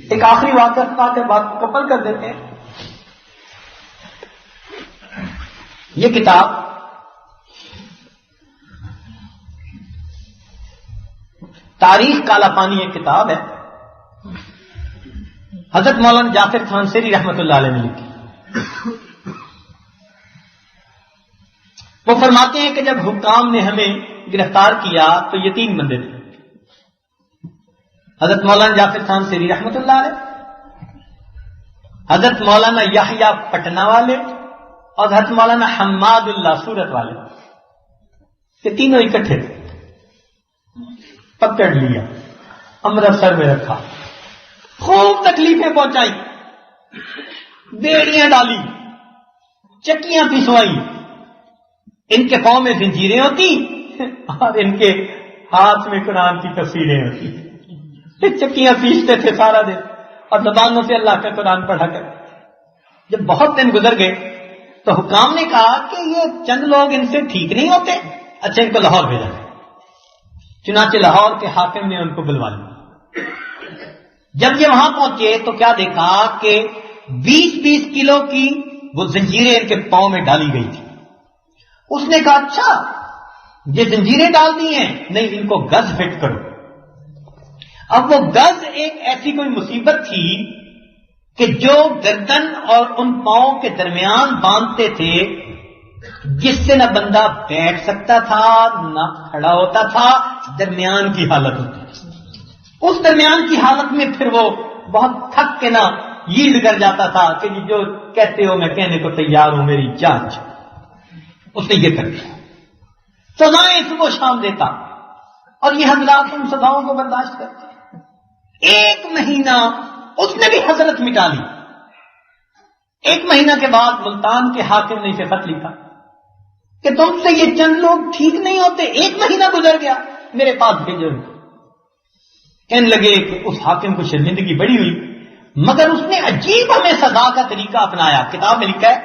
ایک آخری واقعہ کے بعد مکمل کر دیتے ہیں۔ یہ کتاب تاریخ کالا پانی ایک کتاب ہے، حضرت مولانا جعفر تھانسری رحمۃ اللہ علیہ نے لکھی۔ وہ فرماتے ہیں کہ جب حکام نے ہمیں گرفتار کیا تو یہ 3 بندے تھے، حضرت مولانا جعفر تھانسری رحمۃ اللہ علیہ، حضرت مولانا یحییٰ پٹنہ والے اور حضرت مولانا حماد اللہ سورت والے، یہ تینوں اکٹھے تھے۔ پکڑ لیا، امرتسر میں رکھا، خوب تکلیفیں پہنچائی، بیڑیاں ڈالی، چکیاں پسوائی، ان کے پاؤں میں زنجیریں ہوتی اور ان کے ہاتھ میں قرآن کی تفسیریں ہوتی، چکیاں پیستے تھے سارا دن اور زبانوں سے اللہ کا قرآن پڑھا کر۔ جب بہت دن گزر گئے تو حکام نے کہا کہ یہ چند لوگ ان سے ٹھیک نہیں ہوتے، اچھا ان کو لاہور بھیجا جائے۔ چنانچہ لاہور کے حاکم نے ان کو بلوا لیا۔ جب یہ وہاں پہنچے تو کیا دیکھا کہ 20-20 کلو کی وہ زنجیریں ان کے پاؤں میں ڈالی گئی تھی۔ اس نے کہا اچھا یہ زنجیریں ڈال دی ہیں، نہیں ان کو گز فٹ کرو۔ اب وہ گز ایک ایسی کوئی مصیبت تھی کہ جو گردن اور ان پاؤں کے درمیان باندھتے تھے، جس سے نہ بندہ بیٹھ سکتا تھا نہ کھڑا ہوتا تھا، درمیان کی حالت ہوتی تھی۔ اس درمیان کی حالت میں پھر وہ بہت تھک کے نہ ییلڈ کر جاتا تھا کہ جو کہتے ہو میں کہنے کو تیار ہوں، میری جان۔ اس نے یہ کر دیا، سزائیں صبح شام دیتا، اور یہ حضرات ان سزاؤں کو برداشت کرتے۔ 1 مہینہ اس نے بھی حضرت مٹا لی۔ 1 مہینہ کے بعد ملتان کے حاکم نے اسے خط لکھا کہ تم سے یہ چند لوگ ٹھیک نہیں ہوتے، 1 مہینہ گزر گیا، میرے پاس بھیجو۔ کہنے لگے کہ اس حاکم کو شرمندگی بڑی ہوئی، مگر اس نے عجیب ہمیں سزا کا طریقہ اپنایا۔ کتاب میں لکھا ہے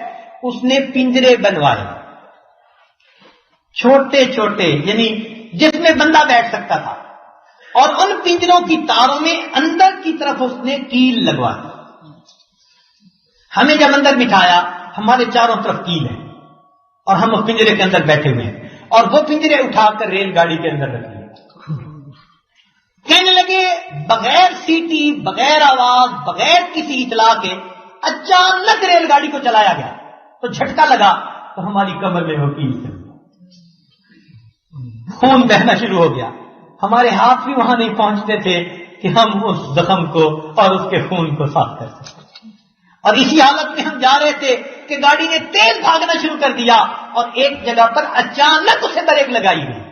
اس نے پنجرے بنوائے، چھوٹے چھوٹے، یعنی جس میں بندہ بیٹھ سکتا تھا، اور ان پنجروں کی تاروں میں اندر کی طرف اس نے کیل لگوائی۔ ہمیں جب اندر بٹھایا، ہمارے چاروں طرف کیل ہے اور ہم اس پنجرے کے اندر بیٹھے ہوئے ہیں، اور وہ پنجرے اٹھا کر ریل گاڑی کے اندر رکھ لیے۔ کہنے لگے بغیر سیٹی، بغیر آواز، بغیر کسی اطلاع کے اچانک ریل گاڑی کو چلایا گیا تو جھٹکا لگا تو ہماری کمر میں وہ کیل تھی، خون بہنا شروع ہو گیا۔ ہمارے ہاتھ بھی وہاں نہیں پہنچتے تھے کہ ہم اس زخم کو اور اس کے خون کو صاف کر سکیں، اور اسی حالت میں ہم جا رہے تھے کہ گاڑی نے تیز بھاگنا شروع کر دیا، اور ایک جگہ پر اچانک اسے بریک لگائی گئی۔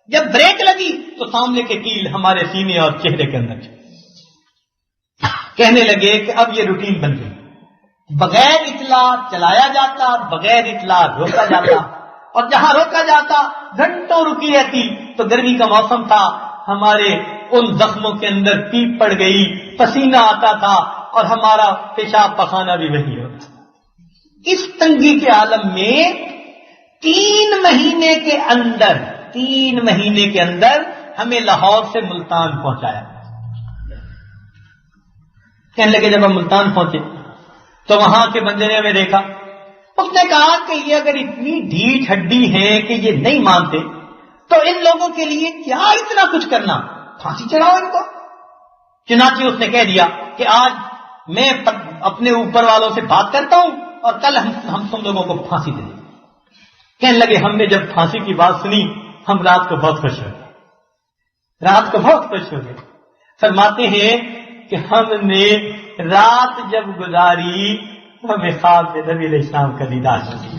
جب بریک لگی تو سامنے کے کیل ہمارے سینے اور چہرے کے اندر چلی۔ کہنے لگے کہ اب یہ روٹین بن گئی، بغیر اطلاع چلایا جاتا، بغیر اطلاع روکا جاتا، اور جہاں روکا جاتا گھنٹوں رکی رہتی۔ تو گرمی کا موسم تھا، ہمارے ان زخموں کے اندر پیپ پڑ گئی، پسینہ آتا تھا، اور ہمارا پیشاب پخانہ بھی وہی ہوتا۔ اس تنگی کے عالم میں 3 مہینے کے اندر ہمیں لاہور سے ملتان پہنچایا۔ کہنے لگے جب ہم ملتان پہنچے تو وہاں کے بندے نے ہمیں دیکھا، اس نے کہا کہ یہ اگر اتنی ڈھیٹ ہڈی ہیں کہ یہ نہیں مانتے تو ان لوگوں کے لیے کیا اتنا کچھ کرنا، پھانسی چڑھاؤ ان کو۔ چنانچہ اس نے کہہ دیا کہ آج میں اپنے اوپر والوں سے بات کرتا ہوں اور کل ہم تم لوگوں کو پھانسی دے دیں. کہنے لگے ہم نے جب پھانسی کی بات سنی ہم رات کو بہت خوش ہو گئے. رات کو بہت خوش ہو گئے. فرماتے ہیں کہ ہم نے رات جب گزاری ہمیں خواب میں نبی علیہ السلام کا دیدار نصیب،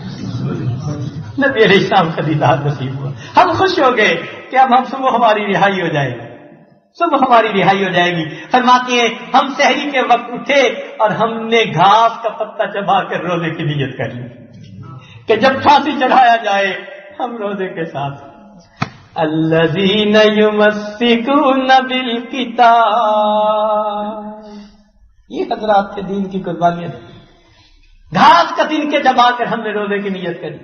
نبی علیہ السلام کا دیدار نصیب ہوا. ہم خوش ہو گئے کہ اب ہم صبح ہماری رہائی ہو جائے گی، صبح ہماری رہائی ہو جائے گی. فرماتے ہیں ہم سحری کے وقت اٹھے اور ہم نے گھاس کا پتا چبا کر روزے کی نیت کر لی کہ جب پھانسی چڑھایا جائے ہم روزے کے ساتھ. الذین یمسکون بالکتاب، یہ حضرات تھے دین کی قربانیاں. گھاس کا دن کے دبا کر ہم نے روزے کی نیت کری.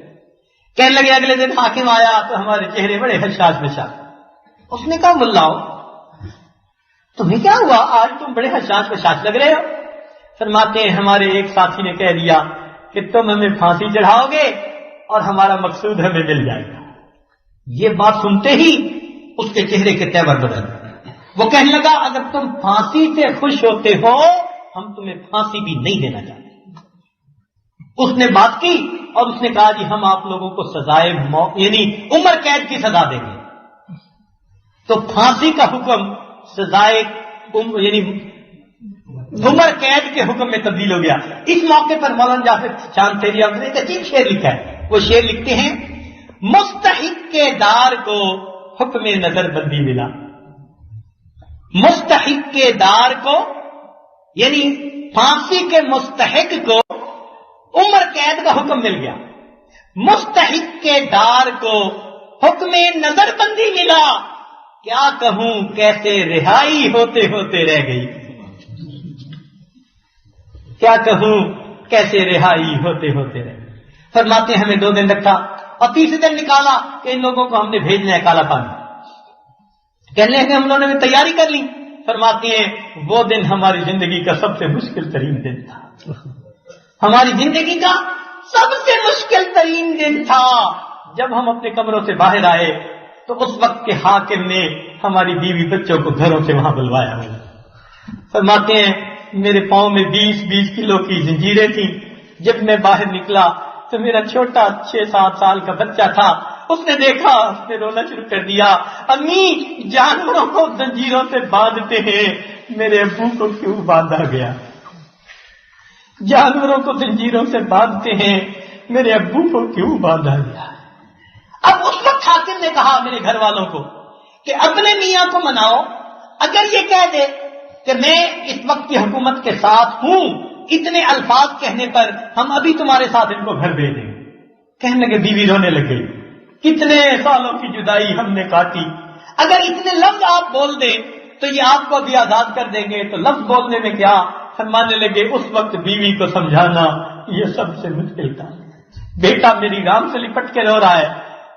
کہنے لگے اگلے دن حاکم آیا تو ہمارے چہرے بڑے حشاش بشاش. اس نے کہا ملاؤ تمہیں کیا ہوا، آج تم بڑے حشاش بشاش لگ رہے ہو. فرماتے ہیں ہمارے ایک ساتھی نے کہہ دیا کہ تم ہمیں پھانسی چڑھاؤ گے اور ہمارا مقصود ہمیں مل جائے گا. یہ بات سنتے ہی اس کے چہرے کے تیور بدل. وہ کہنے لگا اگر تم پھانسی سے خوش ہوتے ہو ہم تمہیں پھانسی بھی نہیں دینا چاہتے. اس نے بات کی اور اس نے کہا جی ہم آپ لوگوں کو سزائے یعنی عمر قید کی سزا دیں گے. تو پھانسی کا حکم سزائے یعنی عمر قید کے حکم میں تبدیل ہو گیا. اس موقع پر مولانا جعفر چاند تیری نے ایک عجیب شعر لکھا ہے. وہ شعر لکھتے ہیں مستحق کے دار کو حکم نظر بندی ملا. مستحق کے دار کو یعنی پھانسی کے مستحق کو عمر قید کا حکم مل گیا. مستحق کے دار کو حکم نظر بندی ملا. کیا کہوں کیسے رہائی ہوتے ہوتے رہ گئی. کیا کہوں کیسے رہائی ہوتے ہوتے رہ گئی. فرماتے ہیں ہمیں 2 دن رکھا اور تیسرے دن نکالا کہ ان لوگوں کو ہم نے بھیجنا ہے کالا پانی. کہنے لگے ہم لوگوں نے تیاری کر لی. فرماتے ہیں وہ دن ہماری زندگی کا سب سے مشکل ترین دن تھا. ہماری زندگی کا سب سے مشکل ترین دن تھا. جب ہم اپنے کمروں سے باہر آئے تو اس وقت کے حاکم نے ہماری بیوی بچوں کو گھروں سے وہاں بلوایا. فرماتے ہیں میرے پاؤں میں 20-20 کلو کی زنجیریں تھیں. جب میں باہر نکلا تو میرا چھوٹا 6-7 سال کا بچہ تھا. اس نے دیکھا، اس نے رونا شروع کر دیا. امی جانوروں کو زنجیروں سے باندھتے ہیں، میرے ابو کو کیوں باندھا گیا؟ جانوروں کو زنجیروں سے باندھتے ہیں، میرے ابو کو کیوں باندھا گیا؟ اب اس وقت حاکم نے کہا میرے گھر والوں کو کہ اپنے میاں کو مناؤ. اگر یہ کہہ دے کہ میں اس وقت کی حکومت کے ساتھ ہوں، اتنے الفاظ کہنے پر ہم ابھی تمہارے ساتھ ان کو گھر بھیج دیں. کہنے لگے بیوی رونے لگے کتنے سالوں کی جدائی ہم نے کاٹی، اگر اتنے لفظ آپ بول دیں تو یہ آپ کو بھی آزاد کر دیں گے، تو لفظ بولنے میں کیا. فرمانے لگے اس وقت بیوی کو سمجھانا یہ سب سے مشکل تھا. بیٹا میری رام سے لپٹ کے رو رہا ہے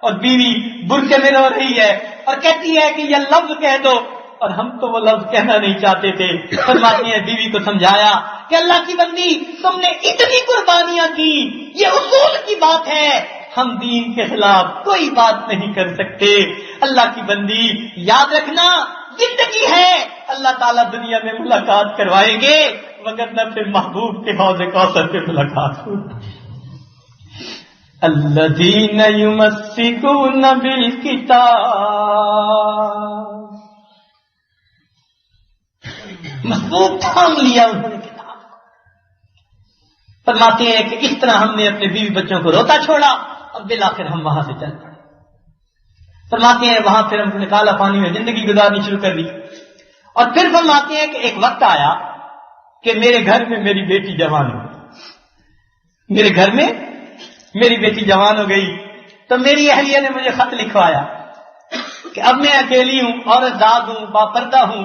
اور بیوی برقعے میں رو رہی ہے اور کہتی ہے کہ یہ لفظ کہہ دو، اور ہم تو وہ لفظ کہنا نہیں چاہتے تھے. فرماتی ہیں بیوی کو سمجھایا کہ اللہ کی بندی تم نے اتنی قربانیاں کی، یہ اصول کی بات ہے، ہم دین کے خلاف کوئی بات نہیں کر سکتے. اللہ کی بندی یاد رکھنا زندگی ہے، اللہ تعالیٰ دنیا میں ملاقات کروائیں گے، مگر نہ پھر محبوب کے حوض کوثر پہ ملاقات ہوگی. الذین یمسکون بالکتاب، محبوب تھام لیا انہوں نے کتاب. فرماتے ہیں کہ اس طرح ہم نے اپنے بیوی بچوں کو روتا چھوڑا اور بالآخر ہم وہاں سے چل پڑے. فرماتے ہیں وہاں پھر ہم نے کالا پانی میں زندگی گزارنی شروع کر دی. اور پھر فرماتے ہیں کہ ایک وقت آیا کہ میرے گھر میں میری بیٹی جوان ہو گئی. میرے گھر میں میری بیٹی جوان ہو گئی تو میری اہلیہ نے مجھے خط لکھوایا کہ اب میں اکیلی ہوں، عورت زاد ہوں، باپردہ ہوں،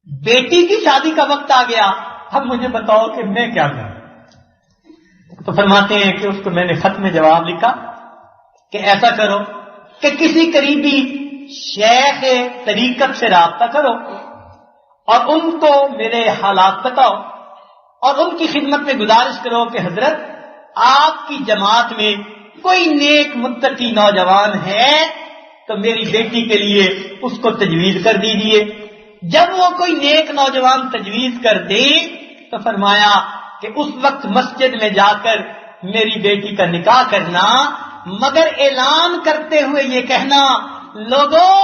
بیٹی کی شادی کا وقت آ گیا، اب مجھے بتاؤ کہ میں کیا کروں. تو فرماتے ہیں کہ اس کو میں نے خط میں جواب لکھا کہ ایسا کرو کہ کسی قریبی شیخ طریقت سے رابطہ کرو اور ان کو میرے حالات بتاؤ اور ان کی خدمت میں گزارش کرو کہ حضرت آپ کی جماعت میں کوئی نیک متقی نوجوان ہے تو میری بیٹی کے لیے اس کو تجویز کر دیجیے. جب وہ کوئی نیک نوجوان تجویز کر دے تو فرمایا کہ اس وقت مسجد میں جا کر میری بیٹی کا نکاح کرنا، مگر اعلان کرتے ہوئے یہ کہنا، لوگوں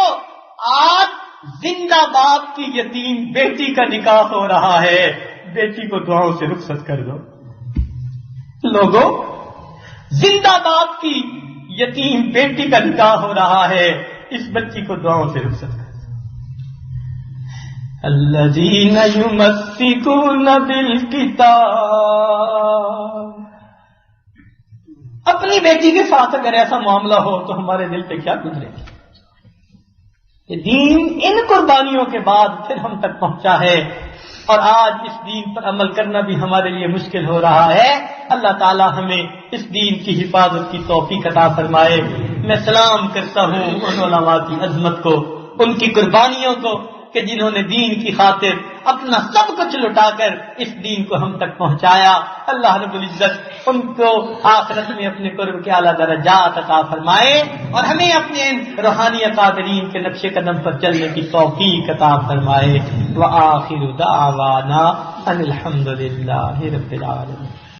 آج زندہ باپ کی یتیم بیٹی کا نکاح ہو رہا ہے، بیٹی کو دعاؤں سے رخصت کر دو۔ لوگوں زندہ باپ کی یتیم بیٹی کا نکاح ہو رہا ہے، اس بچی کو دعاؤں سے رخصت کر دو۔ الذین یمسکون بالکتاب، اپنی بیٹی کے ساتھ اگر ایسا معاملہ ہو تو ہمارے دل پہ کیا گزرے گی؟ یہ دین ان قربانیوں کے بعد پھر ہم تک پہنچا ہے، اور آج اس دین پر عمل کرنا بھی ہمارے لیے مشکل ہو رہا ہے۔ اللہ تعالی ہمیں اس دین کی حفاظت کی توفیق عطا فرمائے۔ میں سلام کرتا ہوں ان علماء کی عظمت کو، ان کی قربانیوں کو، کہ جنہوں نے دین کی خاطر اپنا سب کچھ لٹا کر اس دین کو ہم تک پہنچایا۔ اللہ رب العزت ان کو آخرت میں اپنے قرب کے اعلیٰ درجات عطا فرمائے، اور ہمیں اپنے روحانی اکابرین کے نقش قدم پر چلنے کی توفیق عطا فرمائے۔ وآخر دعوانا ان الحمد للہ رب العالمین۔